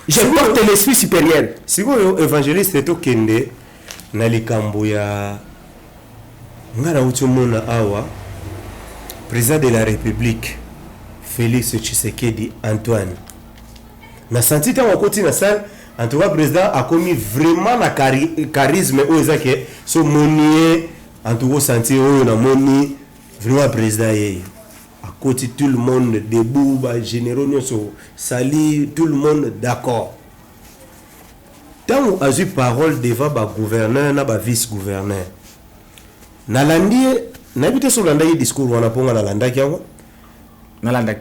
Je porte l'esprit supérieur. Si vous êtes évangéliste, c'est au Kende, Nalikamboya, Ngara Utumona Awa, président de la République, Félix Tshisekedi Antoine. Na senti ta wakoti na salle, en tout cas, président a commis vraiment la charisme au Zake, so monier, en tout cas, senti au na moni, vraiment président yé. À côté tout le monde debout, généraux sali, tout le monde d'accord. Tant a eu parole devant le gouverneur et vice-gouverneur. Nalandi, n'habite sur l'anda discours on a ponga nalanda kiawa. Nalanda.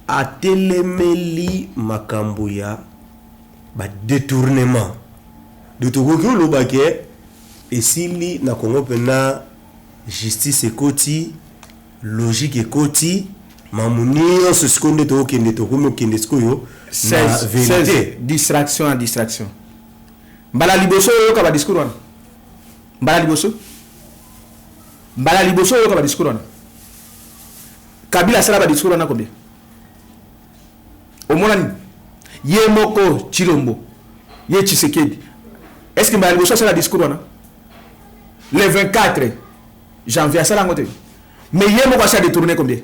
A telemeli makambuya ba détournement. De tout ko lo baké et sili na Congo pena justice ekoti logique et koti mamunio ce seconde to kende to comme kende skoyo na vérité distraction en distraction mbala liboso yo ka ba discours wana mbala liboso yo ka ba discours wana Kabila sala ba discours wana combien au monani Yemoko Chilombo ye Tshisekedi est-ce que mbala liboso sala discours wana le 24 janvier sala ngote. Mais Yémo va se détourner combien?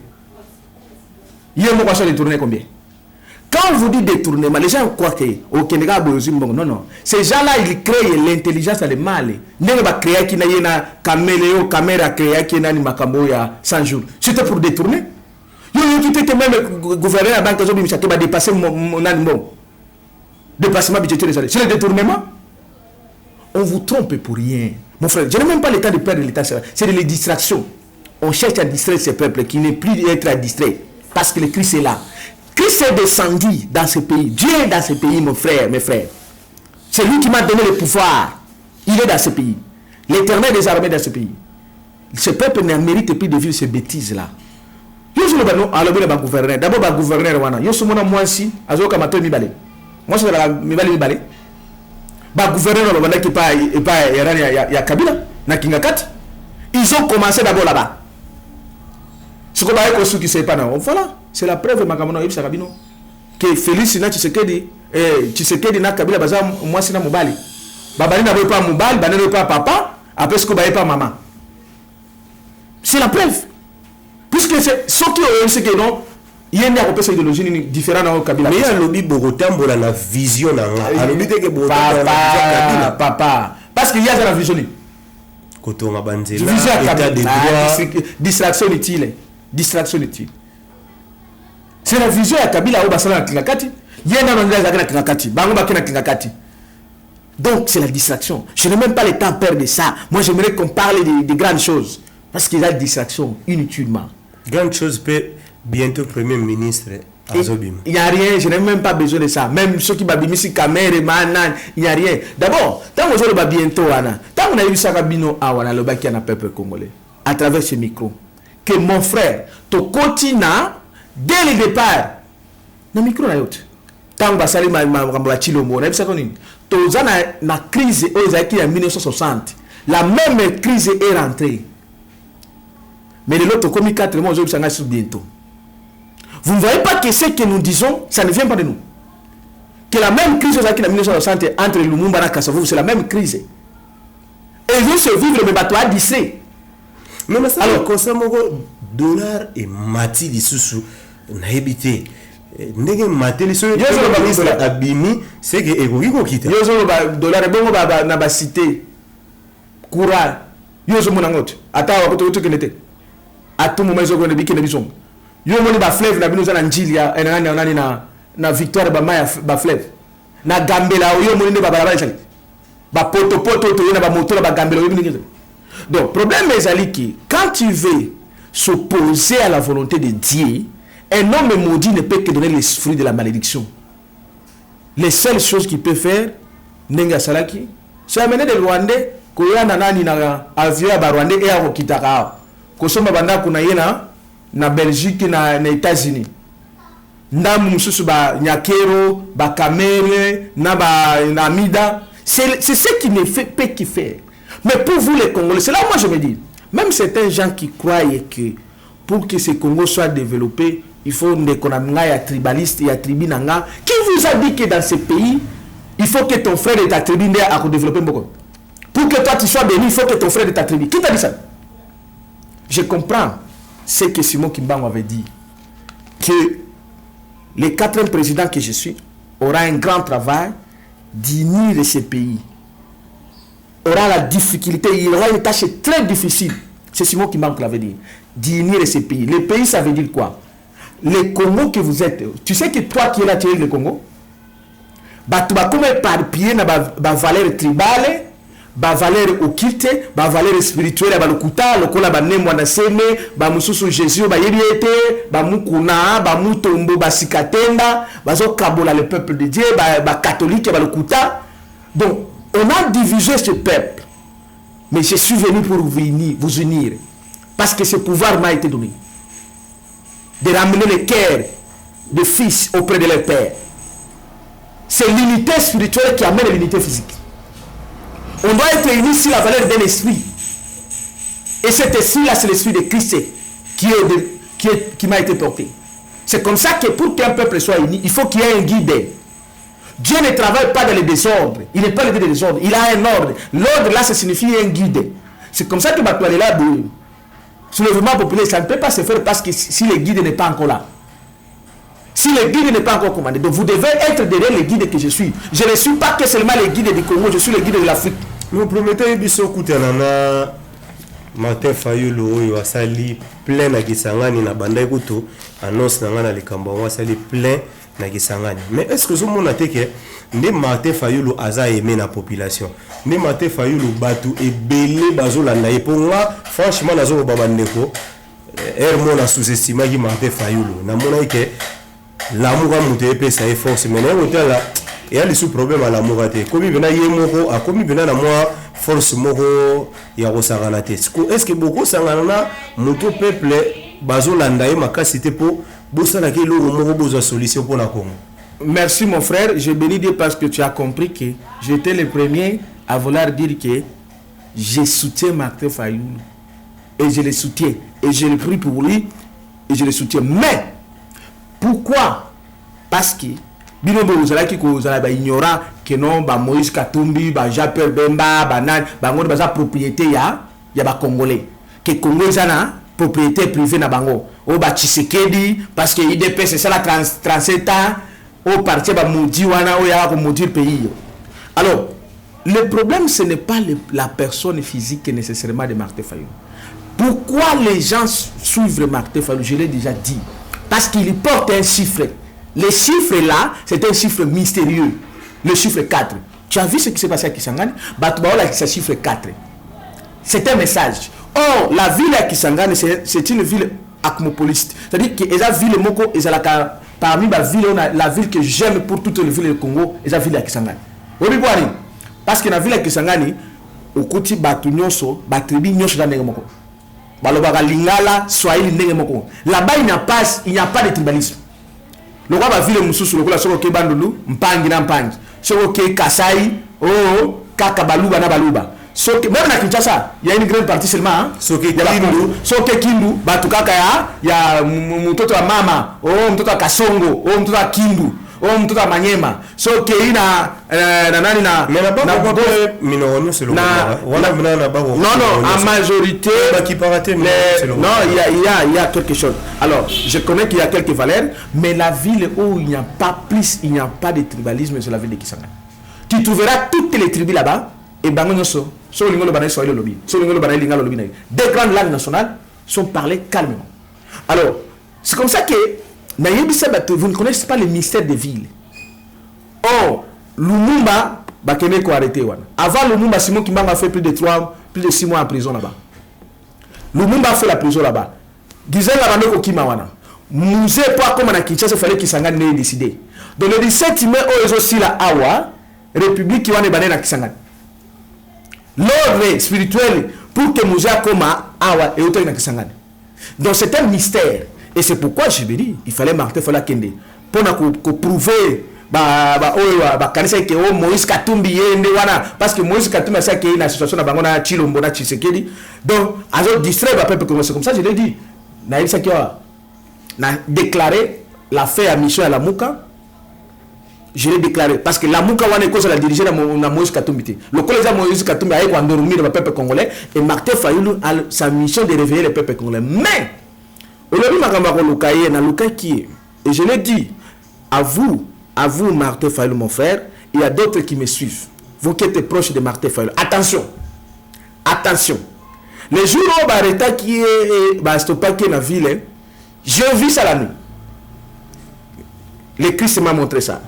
Quand on vous dit détournement, les gens croient que au Kenya, non, non. Ces gens-là, ils créent l'intelligence dans le mal. Ils ne vont pas créer qu'il y a une caméra créée qui n'a ni makamboya 100 jours. C'était pour détourner. Ils ont quitté même le gouverneur à la banque qui va dépasser mon animal. Dépassement budgétaire. C'est le détournement. On vous trompe pour rien. Mon frère, je n'ai même pas le temps de perdre l'État. C'est de les distractions. On cherche à distraire ce peuple qui n'est plus être à distraire. Parce que le Christ est là. Christ est descendu dans ce pays. Dieu est dans ce pays, mon frère, mes frères. C'est lui qui m'a donné le pouvoir. Il est dans ce pays. L'Éternel des armées dans ce pays. Ce peuple ne mérite plus de vivre ces bêtises-là. yo so bano alobi na ba gouverneur d'abord ba gouverneur wana yo so mona mwasi azoka mato mibale moi so la mibale ba gouverneur lo bana ki pa ya Kabila na Kingakati ils ont commencé d'abord là-bas ce qu'on va écouter qui c'est pas non voilà c'est la preuve makamona ibisa kabino que Félix na Tshisekedi na Kabila baza mwasi na mobali babali na pas mobali banene pas papa après ce qu'on va pas maman c'est la preuve puisque c'est ce qui est que non il y a une idéologie différente au Kabila mais il y a lobby bogotambola na vision na lobby te que papa parce qu'il y a la vision kotonga banzela état de droit distraction utile c'est la vision ya Kabila au basala na Kingakati yenda na ndia za Kingakati bango bakina Kingakati. Donc c'est la distraction. Je n'ai même pas le temps de perdre de ça. Moi j'aimerais qu'on parle de grandes choses parce qu'il y a de distraction inutilement. Grande chose peut bientôt premier ministre Azobim. Il n'y a rien, je n'ai même pas besoin de ça. Même ceux qui babimisi caméra manan, il n'y a rien. D'abord, tant que je le bientôt tant on a eu ça Rabino awana le baki na peuple congolais à travers ce micro que mon frère to continua dès le départ na micro na yote. Tant que basali ma chilombo na bisa konini. Toza na crise ozaki en 1960. La même crise est rentrée. Mais de l'autre comme 4 mois aujourd'hui ça va bientôt. Vous ne voyez pas que ce que nous disons, ça ne vient pas de nous. Que la même crise ozaki en 1960 entre Lumumba et Kasavubu, c'est la même crise. Et ils vont se vivre le bateau à 17. Mais alors concernant dollar et mati lisusu na ebité ndenge mateli so yo zo ministre abimi c'est que ekoki kokita yo zo ba dollar bongo ba na ba cité courant yo zo mona ngote ata wa koto kenete atu mo mezo ko ne bikene bisongo yo moni ba fleuve na binoza na njilia nani na victoire ba maya ba fleuve na gambela yo moni ne ba balabala chali ba poto to yo na ba moto ba gambela yo bini. Donc problème est que quand tu veux s'opposer à la volonté de Dieu, un homme maudit ne peut que donner les fruits de la malédiction. Les seules choses qu'il peut faire, Nenga Salaki, c'est amener des Rwandais, Koya Nanani na avion à Rwandais et à Rokitaka. Kosoma Banda Kunayena, na Belgique, na États-Unis. Ndam Mususu ba Nyakero, ba Kamere, na ba Namida. C'est ce qui ne fait pas qui fait. Mais pour vous les Congolais, c'est là où moi je me dis, même certains gens qui croient que pour que ce Congo soit développé, il faut des économies tribalistes et tribinanga. Qui vous a dit que dans ce pays, il faut que ton frère de ta tribu à développer beaucoup? Pour que toi tu sois béni, il faut que ton frère de ta tribu. Qui t'a dit ça? Je comprends ce que Simon Kimbangu avait dit, que le 4e président que je suis aura un grand travail d'unir ce pays. Aura la difficulté, il aura une tâche très difficile. C'est Simon Kimbangu qui l'avait dit. D'unir ces pays. Le pays, ça veut dire quoi? Le Congo que vous êtes, tu sais que toi qui es là, tu es le Congo. Tu vas comme éparpiller na valeur tribale, valeur occulte, valeur spirituelle, le kuta, le kola nemo na seme, mususu Jésus, yeriete, mukuna, mutombo, sikatenda, bazo kabola le peuple de Dieu, catholique, le kuta. Donc, on a divisé ce peuple. Mais je suis venu pour vous unir. Parce que ce pouvoir m'a été donné. De ramener le cœur de fils auprès de leur père. C'est l'unité spirituelle qui amène l'unité physique. On doit être unis sur la valeur d'un esprit. Et cet esprit-là, c'est l'esprit de Christ qui m'a été porté. C'est comme ça que pour qu'un peuple soit uni, il faut qu'il y ait un guide. Dieu ne travaille pas dans le désordre. Il n'est pas le désordre. Il a un ordre. L'ordre là, ça signifie un guide. C'est comme ça que Batoile là, sur le mouvement populaire, ça ne peut pas se faire parce que si le guide n'est pas encore là. Si le guide n'est pas encore commandé. Donc vous devez être derrière le guide que je suis. Je ne suis pas que seulement le guide du Congo, je suis le guide de l'Afrique. Nous promettons Biso Koutanana, Martin Fayulu, Wasali, plein à Gisangani, na Bandai Kuto, annonce Nangana le Kamba, Wasali, plein. Mais est-ce que ce monde a été que ne Martin Fayulu a aimé la population? Ne Martin Fayulu batu et belé bazolanda et pour moi franchement nazo babandeko mon a sous-estimé qui Martin Fayulu na mona que l'amour a monté et ça est force mais là il y a des sous-problèmes à l'amour à te comme bena yemoko a comme bena na moi force moko ya ko sangana te est-ce que beaucoup sangana moto peuple bazolanda ye makasi te mpo bosalaki eloko moko bozwa solution mpona Congo. Merci mon frère, je bénis Dieu parce que tu as compris que j'étais le premier à vouloir dire que je soutiens Martin Fayoulou et je le soutiens et je le prie pour lui et je le soutiens. Mais pourquoi? Parce que Binobo Ozalaki ko Ozala ignorant que non ba Moïse Katumbi, ba Jean-Pierre Bemba, ba nan ba ngone ba propriété ya ba congolais. Que Congo zana propriété privée na bango. O ba Tshisekedi parce que IDP c'est ça la 37 ans au parti ba moudi wana o ya ko maudire pays. Alors, le problème ce n'est pas la personne physique nécessairement de Martin Fayoulou. Pourquoi les gens suivent Martin Fayoulou? Je l'ai déjà dit. Parce qu'il porte un chiffre. Le chiffre là, c'est un chiffre mystérieux. Le chiffre 4. Tu as vu ce qui s'est passé à Kisangani? Batubaola, c'est chiffre 4. C'est un message. Or, la ville à Kisangani, c'est une ville acmopoliste. C'est-à-dire que la ville Moko, parmi la ville que j'aime pour toutes les villes du Congo, c'est la ville à Kisangani. Parce que la ville à Kisangani, au côté Batu Nyonso, Batribi Nyonso dans Moko. Balobaka Lingala, Swahili Moko. Là-bas, il n'y a pas de tribalisme. Le roi va ville Moussou sur le coup, la solo Bandulu, Mpangi na Mpangi. Solo Kasai, oh, Kaka Baluba na Baluba. Même à Kinshasa, il y a une grande partie seulement. Hein? Soke Kindu, Batukaka ya mtoto wa mama, oh mtoto wa Kasongo, oh mtoto wa Kindu, oh mtoto wa Manyema. Soke ina nani na mais là-bas minono c'est le non, en majorité non, il y a quelque chose. Alors, je connais qu'il y a quelques valeurs, mais la ville où il n'y a pas de tribalisme, c'est la ville de Kisangani. Tu trouveras toutes les tribus là-bas et Bangonyoso. Des grandes langues nationales sont parlées calmement. Alors, c'est comme ça que vous ne connaissez pas les mystères des villes. Or, Lumumba, avant Lumumba, Simon Kimbangu a fait plus de 6 mois en prison là-bas. Lumumba a fait la prison là-bas. Disait la bande Kimawana. Musée pas comme à Kinshasa, il fallait Kisangani n'ait décidé. Donc le 17 mai, ils ont aussi la Awa, République qui va ne à Kisangani. L'ordre spirituel pour que Musée comme Awa et autant Kisangani. Donc c'est un mystère. Et c'est pourquoi je me dis, il fallait Martin Fala Kende. Pour prouver kanisa ke o Moïse Katumbi yende wana parce que Moïse Katumbi ça qui est une association na bango na Chilombo na Tshisekedi donc azo distraire le peuple comme ça je l'ai dit na il ça qui a déclaré l'affaire à mission à la Mouka. Je l'ai déclaré parce que la Mouka wana cause la diriger na Moïse Katumbi le collège Moïse Katumbi a ko endormir le peuple congolais et Martin Fayoulou a sa mission de réveiller le peuple congolais mais aujourd'hui makamba ko lukaye na luka qui est et je l'ai dit à vous Martin Fayoulou mon frère, il y a d'autres qui me suivent. Vous qui êtes proches de Martin Fayoulou. Attention. Les jours où Barreta qui est stoppé dans la ville, je vis ça la nuit. Le Christ m'a montré ça.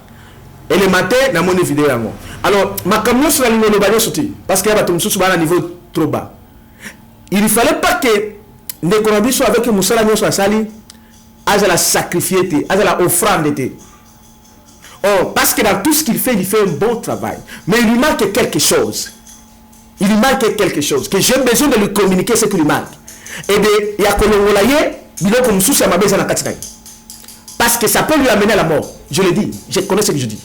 Et le matin, dans mon vidéo. Alors, ma camion sur la ligne de sorti parce qu'il y a un niveau trop bas. Il ne fallait pas que l'économie soit avec Moussala soit sali, à la sacrifier, à la offrande. Oh, parce que dans tout ce qu'il fait un bon travail. Mais il lui manque quelque chose. Que j'ai besoin de lui communiquer ce qui lui manque. Et il y a parce que ça peut lui amener à la mort. Je le dis, je connais ce que je dis.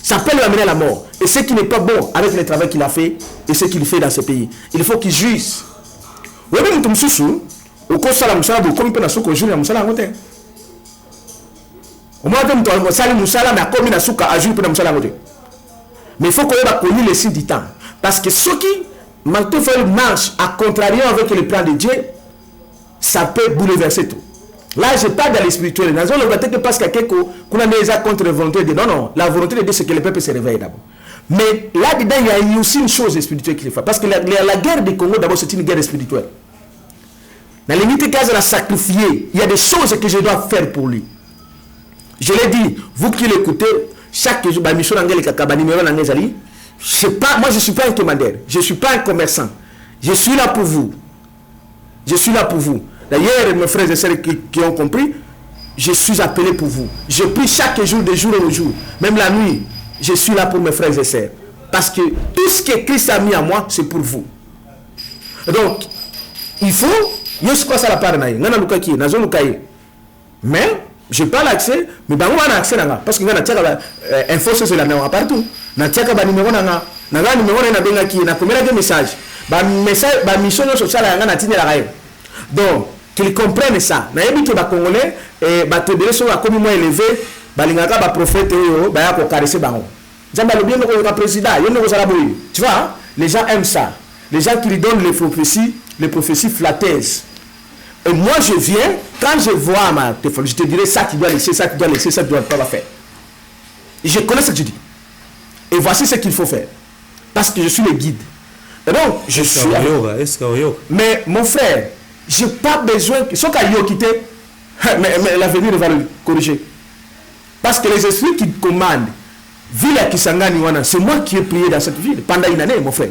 Ça peut lui amener à la mort. Et ce qui n'est pas bon avec le travail qu'il a fait et ce qu'il fait dans ce pays. Il faut qu'il juge. Mais il faut qu'on ait connu les signes du temps. Parce que ceux qui Martin Fayoulou marche à contrarier avec le plan de Dieu, ça peut bouleverser tout. Là, je parle dans les spirituels. Parce qu'il y a quelqu'un qui a contre la volonté de Dieu. Non, la volonté de Dieu, c'est que le peuple se réveille d'abord. Mais là-dedans, il y a aussi une chose spirituelle qu'il faut. Parce que la guerre du Congo, d'abord, c'est une guerre spirituelle. Dans les minutes qu'il a sacrifié, il y a des choses que je dois faire pour lui. Je l'ai dit, vous qui l'écoutez, chaque jour, moi je ne suis pas un commandaire, je ne suis pas un commerçant. Je suis là pour vous. D'ailleurs, mes frères et sœurs qui ont compris, je suis appelé pour vous. Je prie chaque jour, de jour au jour, même la nuit. Je suis là pour mes frères et sœurs. Parce que tout ce que Christ a mis à moi, c'est pour vous. Donc, il faut Yo c'est quoi ça la part na ye? Ngana luka ki, nazo luka ye. Mais j'ai pas l'accès, mais bango on a accès nanga parce que ngana tiaka info c'est la numéro partout. Na tiaka ba numéro nanga numéro na benga ki na komela ke message. Ba message ba mission sociale ngana tinela kaye. Donc qu'ils comprennent ça. Na yebi to ba congolais et ba te dele so ba comme moins élevé, ba lingaka ba prophète yo ba ya ko caresser bango. Jamba le bien ko président, yo no sala boy. Tu vois, les gens aiment ça. Les gens qui lui donnent les prophéties flatteuses. Et moi, je viens, quand je vois ma téléphone, je te dirai ça, tu dois laisser, ça, tu dois laisser, ça, tu dois pas faire. Et je connais ce que tu dis. Et voici ce qu'il faut faire. Parce que je suis le guide. Et donc, je suis... Mais mon frère, je n'ai pas besoin... que Sauf qu'à y quitter, mais l'avenir va le corriger. Parce que les esprits qui commandent, ville à Kisangani, c'est moi qui ai prié dans cette ville pendant une année, mon frère.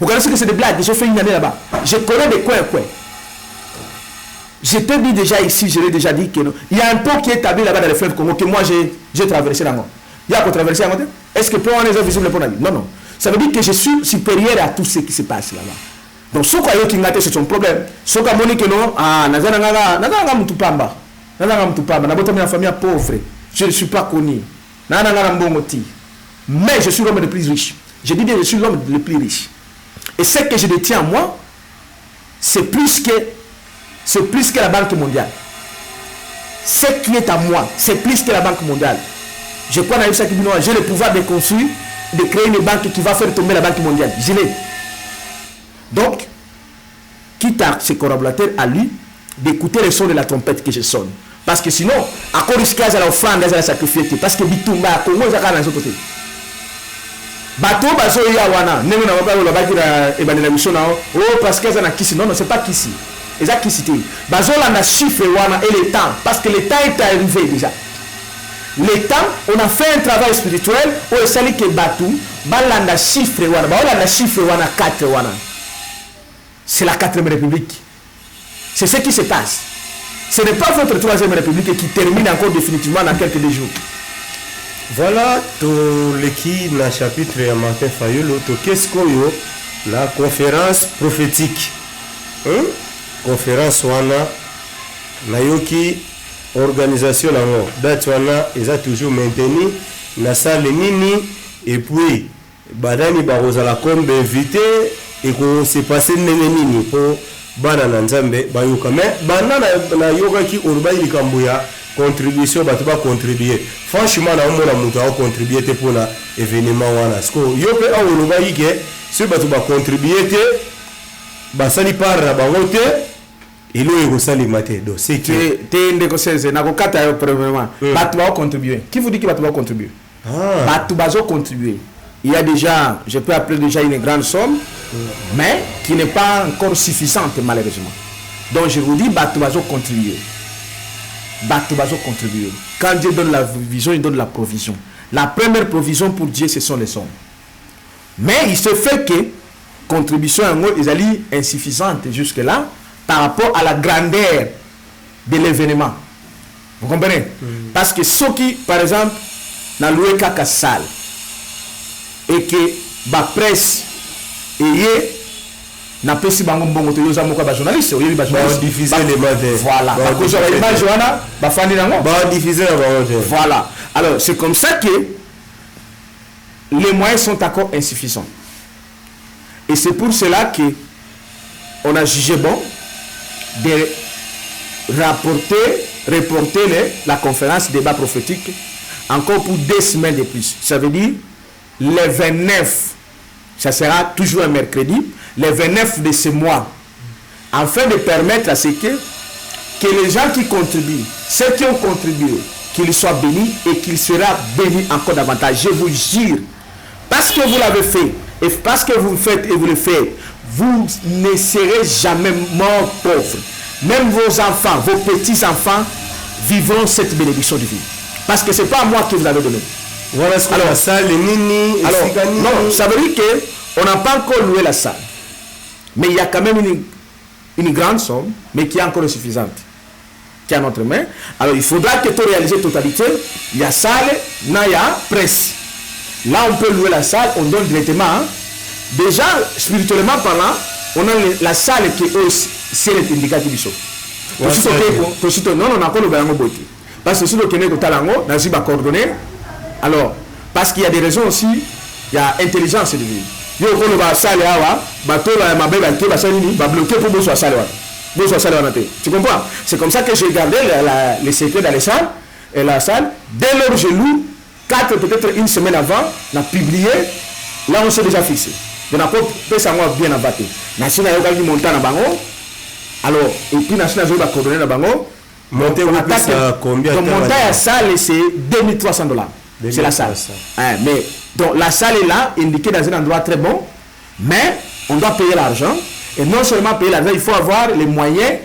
Vous connaissez que c'est des blagues, j'ai fait une année là-bas. Je connais des coins. Je t'ai dit déjà ici, je l'ai déjà dit que non. Il y a un pont qui est établi là-bas dans le fleuve Congo que moi j'ai traversé là-bas. Il y a quoi traverser à côté? Est-ce que pour on est visible pour la vie? Non, non. Ça veut dire que je suis supérieur à tout ce qui se passe là-bas. Donc, ce qu'on a qui ngate, c'est son problème. Ce qu'on a dit que non, nazanga mutupamba. Nazanga mutupamba. Nabota ma famille pauvre. Je ne suis pas connu. Nazanga mbongoti. Mais je suis l'homme le plus riche. Je dis bien, je suis l'homme le plus riche. Et ce que je détiens à moi, c'est plus que la Banque mondiale. Ce qui est à moi, c'est plus que la Banque mondiale. Je crois dans j'ai le pouvoir de construire, de créer une banque qui va faire tomber la Banque mondiale. Je l'ai. Donc, quitte à ses collaborateurs à lui d'écouter le son de la trompette que je sonne. Parce que sinon, à quoi risquer à l'offrande, à la sacrifier? Parce que Bitumba, à Congo, ça va dans côté. Bateau bazo ya wana nemo na mabalo la baki na ebanela mission na oh parce que ça na kisi non c'est pas kisi eza kisi te bazo la na chiffre wana et le temps parce que le temps est arrivé déjà le temps on a fait un travail spirituel où esali que batou balanda chiffre wana balanda chiffre wana 4 wana c'est la 4e république c'est ce qui se passe ce n'est pas votre 3e république qui termine encore définitivement dans quelques jours. Voilà, l'équipe dans le chapitre de Martin Fayolo, qu'est-ce qu'on a la conférence prophétique. Conférence wana nayoki organisation là date wana ils a toujours maintenu na salle nini et puis badani barozala comme invité et qu'on s'est passé nini pour bana na nzambe bayoka mais bana na yoka ki urba ilikambuya contribution batu ba contribuer franchement na omona mutu a contribuer te pour na événement wana sko yo pe a urba yike si batu ba contribuer te ba sali par na bango te ilo ego sali mate do c'est que te ndeko seze na ko kata yo premièrement batu ba contribuer qui vous dit que batu ba contribuer batu ba zo contribuer il y a déjà je peux appeler déjà une grande somme mais qui n'est pas encore suffisante malheureusement donc je vous dis batu ba zo contribuer. Quand Dieu donne la vision, il donne la provision. La première provision pour Dieu, ce sont les sommes. Mais il se fait que contribution est insuffisante jusque-là par rapport à la grandeur de l'événement. Vous comprenez? Parce que ceux qui, par exemple, n'a loué qu'à salle et que la presse et n'a pas si bango bongo to yoza moko ba journaliste o yebi ba journaliste diffuser les matins voilà à cause de l'image wana ba fandi nango ba diffuser voilà alors c'est comme ça que les moyens sont encore insuffisants et c'est pour cela que on a jugé bon de reporter la conférence débat prophétique encore pour 2 semaines de plus. Ça veut dire le 29, ça sera toujours un mercredi, le 29 de ce mois, afin de permettre à ce que les gens qui contribuent, ceux qui ont contribué, qu'ils soient bénis et qu'ils seront bénis encore davantage. Je vous jure, parce que vous l'avez fait, et parce que vous le faites et vous le faites, vous ne serez jamais morts pauvres. Même vos enfants, vos petits-enfants vivront cette bénédiction divine. Parce que ce n'est pas moi qui vous l'avez donné. Voilà ce que la salle, non, ça veut dire qu'on n'a pas encore loué la salle. Mais il y a quand même une grande somme, mais qui est encore insuffisante, qui est à notre main. Alors il faudra que tu réalises la totalité. Il y a salle, il y a presse. Là, on peut louer la salle, on donne directement. Déjà, spirituellement parlant, on a la salle qui est c'est l'indicateur biso non on a encore le balango boté parce que si le Kenya talango dans si ba coordonner alors parce qu'il y a des raisons aussi il y a intelligence de vie yo ko le ba sale awa bato ba mabe ba ke ba sali ba bloquer pour bo so sale wa tu comprends c'est comme ça que j'ai gardé les secrets dans les salles et la salle dès lors je loue 4 peut-être une semaine avant on a publié là on s'est déjà fixé donc on peut ça moi bien abattu national yo ka monter na bango alors et puis national zo ba coordonner na bango monter on attaque combien donc monter à salle c'est $2,300 c'est la salle mais donc la salle est là indiquée dans un endroit très bon mais on doit payer l'argent et non seulement payer l'argent il faut avoir les moyens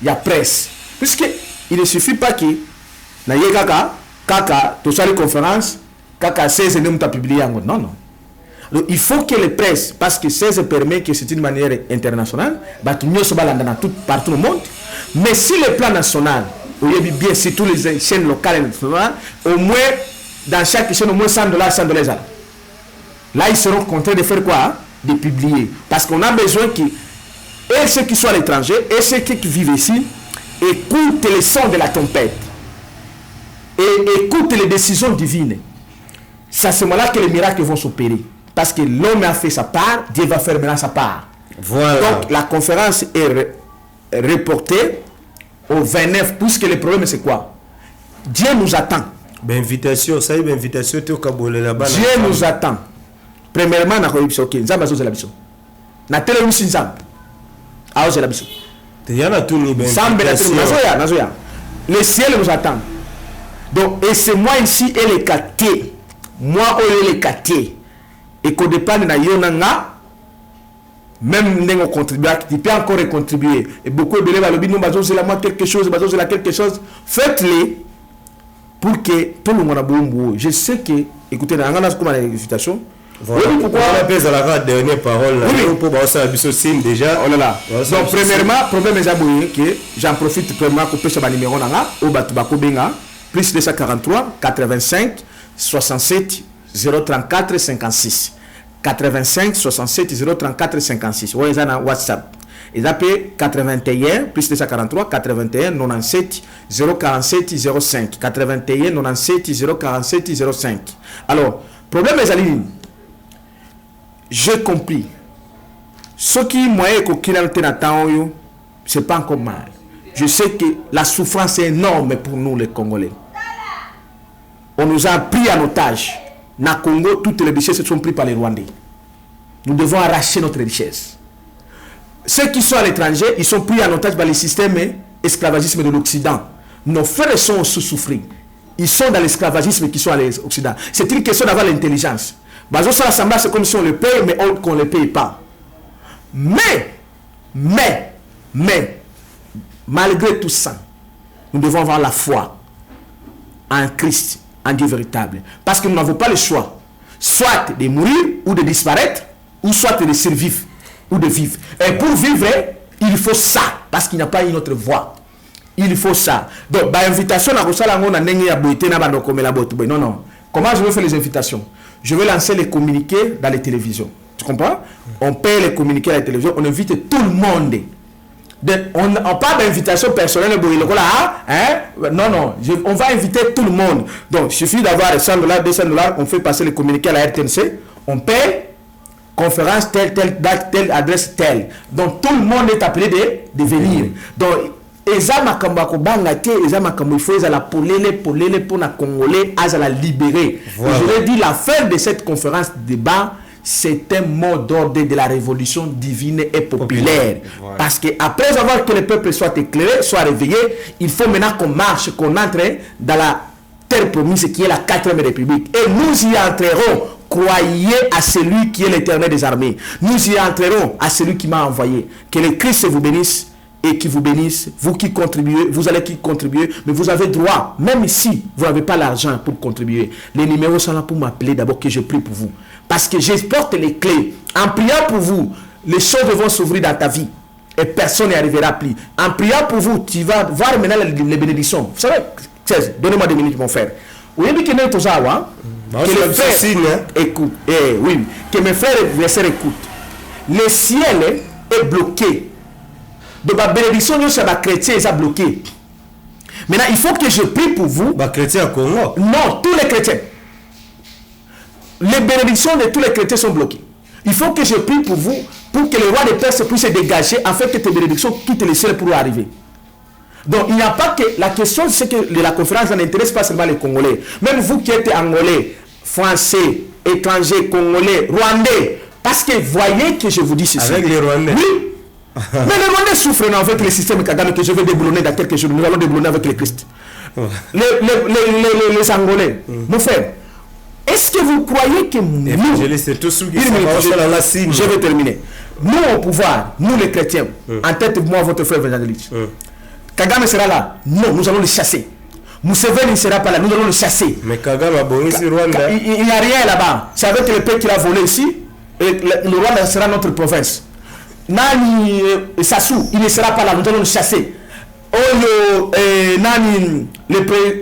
il y a presse puisque il ne suffit pas que na ye kaka to sali conférence kaka 16 ne muta publier yango non donc il faut que les presse parce que 16 permet que c'est une manière internationale ba tout nyoso balanda na tout partout au monde mais si le plan national oui bien c'est tous les chaînes locales au moins dans chaque chaîne au moins $100 là ils seront contraints de faire quoi de publier parce qu'on a besoin que et ceux qui sont à l'étranger et ceux qui vivent ici écoutent les sons de la trompette et écoutent les décisions divines. C'est à ce moment-là que les miracles vont s'opérer parce que l'homme a fait sa part, Dieu va faire maintenant sa part. Voilà. Donc la conférence est reportée au 29 puisque le problème c'est quoi? Dieu nous attend. Invitation, ça y est, invitation tu kabole là-bas. Dieu nous attend. Premièrement, na koyibisa OK, nzamba zo la biso. Na tele musi nzamba. Aoze la biso. Te yana tout ni Nzamba la tele nazoya. Le ciel nous attend. Donc et c'est moi ici et les quartiers. Moi et les quartiers. Et qu'au départ na yonanga même n'engo contribuer, tu peux encore contribuer. Et beaucoup de élèves nous bazo c'est la moi quelque chose, bazo c'est la quelque chose. Faites-les pour que tout le monde a bon. Je sais que écoutez dans la comme l'invitation. Voilà. Oui, pourquoi on appelle ça la dernière parole là. Oui. Pour ça signe déjà. Oh là là. Donc premièrement, problème est aboué que j'en profite premièrement pour pêcher ma numéro nanga au batubako benga plus 243 85 67 034 56 85 67 034 56. Ouais, ça dans WhatsApp. Ils appellent 81 plus 243 81 97 047 05 81 97 047 05. Alors, problème est allé. J'ai compris. Ce qui moyen que c'est pas encore mal. Je sais que la souffrance est énorme pour nous les Congolais. On nous a pris en otage. Na Congo, toutes les richesses sont prises par les Rwandais. Nous devons arracher notre richesse. Ceux qui sont à l'étranger, ils sont pris en otage par le système esclavagisme de l'Occident. Nos frères sont sous-souffrés. Ils sont dans l'esclavagisme qui sont à l'Occident. C'est une question d'avoir l'intelligence. C'est comme si on le paye, mais qu'on ne le paye pas. Mais, malgré tout ça, nous devons avoir la foi en Christ, en Dieu véritable. Parce que nous n'avons pas le choix. Soit de mourir ou de disparaître, ou soit de survivre ou de vivre. Et pour vivre, il faut ça. Parce qu'il n'y a pas une autre voie. Il faut ça. Donc, l'invitation à non. Comment je vais faire les invitations? Je vais lancer les communiqués dans les télévisions. Tu comprends? On paye les communiqués à la télévision, on invite tout le monde. On parle d'invitation personnelle. Non, on va inviter tout le monde. Donc, il suffit d'avoir $100, $200, on fait passer les communiqués à la RTNC, on paye, conférence, telle date, telle adresse, telle. Donc, tout le monde est appelé de venir. Donc, il faut la polele pour la Congolais à la libérer. Voilà. Je l'ai dit, la fin de cette conférence de débat, c'est un mot d'ordre de la révolution divine et populaire. Voilà. Parce que après avoir que le peuple soit éclairé, soit réveillé, il faut maintenant qu'on marche, qu'on entre dans la terre promise qui est la 4e République. Et nous y entrerons. Croyez à celui qui est l'Éternel des armées. Nous y entrerons à celui qui m'a envoyé. Que le Christ vous bénisse. Et qui vous bénisse, vous qui contribuez, vous allez qui contribuer, mais vous avez droit, même si vous n'avez pas l'argent pour contribuer. Les numéros sont là pour m'appeler d'abord que je prie pour vous. Parce que je porte les clés. En priant pour vous, les choses vont s'ouvrir dans ta vie. Et personne n'y arrivera plus. En priant pour vous, tu vas voir maintenant les bénédictions. Vous savez, donnez-moi 2 minutes, mon frère. Vous voyez que les frères écoutent. Que mes frères et mes sœurs écoutent. Le ciel est bloqué Donc la bénédiction nous c'est chrétien ça bloqué. Maintenant il faut que je prie pour vous. Chrétien Congo. Non, tous les chrétiens. Les bénédictions de tous les chrétiens sont bloquées. Il faut que je prie pour vous, pour que le roi des Perses puisse se dégager, afin que tes bénédictions quittent le ciel pour arriver. Donc il n'y a pas que... La question, c'est que la conférence n'intéresse pas seulement les Congolais. Même vous qui êtes Angolais, Français, étrangers, Congolais, Rwandais, parce que voyez que je vous dis ceci. Avec les Rwandais. Oui. Mais les Rwandais souffrent avec le système Kagame que je vais déboulonner dans quelques jours. Nous allons déboulonner avec le Christ. Les Angolais, mon frère, est-ce que vous croyez que nous... Je vais terminer. Nous au pouvoir, nous les chrétiens, en tête de moi, votre frère évangéliste, Kagame sera là. Non, nous allons le chasser. Museveni ne sera pas là, nous allons le chasser. Mais Kagame a bon ici Rwanda. Il n'y a rien là-bas. C'est avec le peuple qu'il a volé ici. Et le Rwanda sera notre province. Nani Sassou, il ne sera pas là, nous allons le chasser. Oyo Nani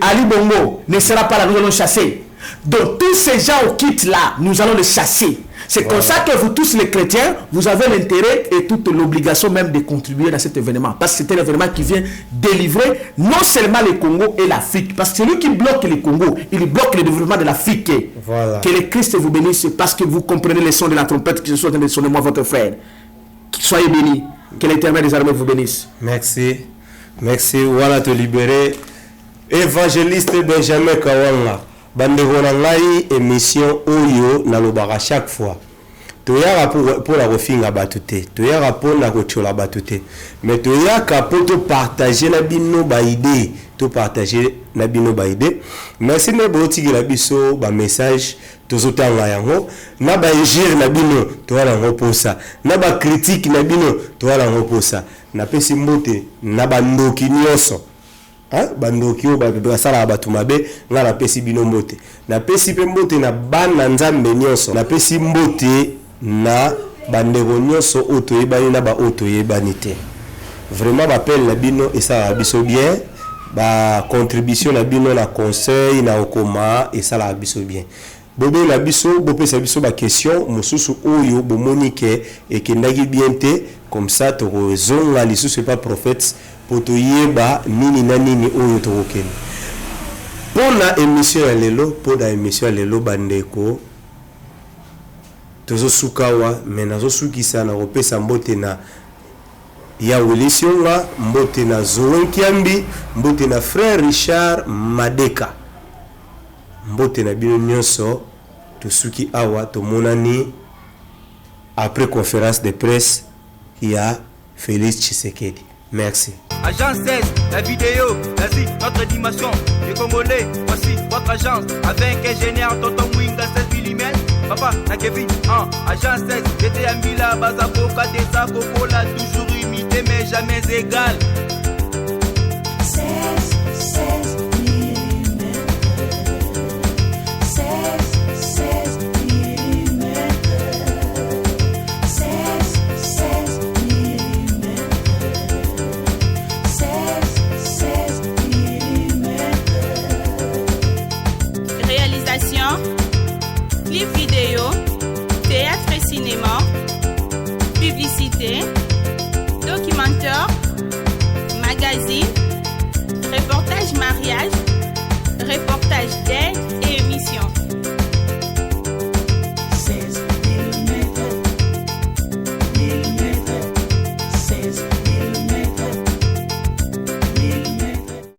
Ali Bongo ne sera pas là, nous allons le chasser. Donc tous ces gens qui quittent là, nous allons les chasser. C'est comme ça que vous tous les chrétiens, vous avez l'intérêt et toute l'obligation même de contribuer à cet événement. Parce que c'est un événement qui vient délivrer non seulement le Congo et l'Afrique. Parce que c'est lui qui bloque le Congo, il bloque le développement de l'Afrique. Voilà. Que le Christ vous bénisse parce que vous comprenez les sons de la trompette qui se sont en train de sonner, moi votre frère. Soyez bénis. Que l'Éternel des armées vous bénisse. Merci. Merci. Voilà te libérer. Évangéliste Benjamin Kawanga. Bandeko na ngai émission oyo nalobaka chaque fois. Toyaka pour la refinga batute. Toyaka pour na kochola batute. Mais toyaka pour te partager na bino ba idée. Te partager na bino ba idée. Merci na boti la biso ba message tozotanga yango. Na ba ingir na bino toala ngo posa. Na ba critique na bino toala ngo posa. Na pesi mbote na bandoki nyonso. Bandoki o basala batu mabe nga na pesi bino mbote na pesi pe mbote na bana nzambe nyonso na pesi mbote na bandeko nyonso oto yebani na ba oto yebani te vraiment bapel na bino esala biso bien ba contribution na bino na conseil na okoma esala biso bien bobe na biso bopesa biso ba question mosusu oyo bomonike ekendaki bien te comme ça to zonga lisusu pas prophète pour te yeba nini na nini oyo tokokeni pour la émission ya lelo pour la émission ya lelo bandeko tozo sukawa mais nazo sukisa na kopesa mbote na ya Wilisionga mbote na Zoen Kiambi mbote na frère Richard Madeka mbote na bino nyonso tosuki awa tomonani après conférence de presse ya Félix Tshisekedi. Merci. Agence 16, la vidéo, vas-y, notre animation. Les Congolais, voici votre agence. Avec ingénieur Tonton Winga 16 mm. Papa, na Kevin, agence 16. J'étais à Mila, Bazaboka, Desa, Kokola, toujours imité, mais jamais égal.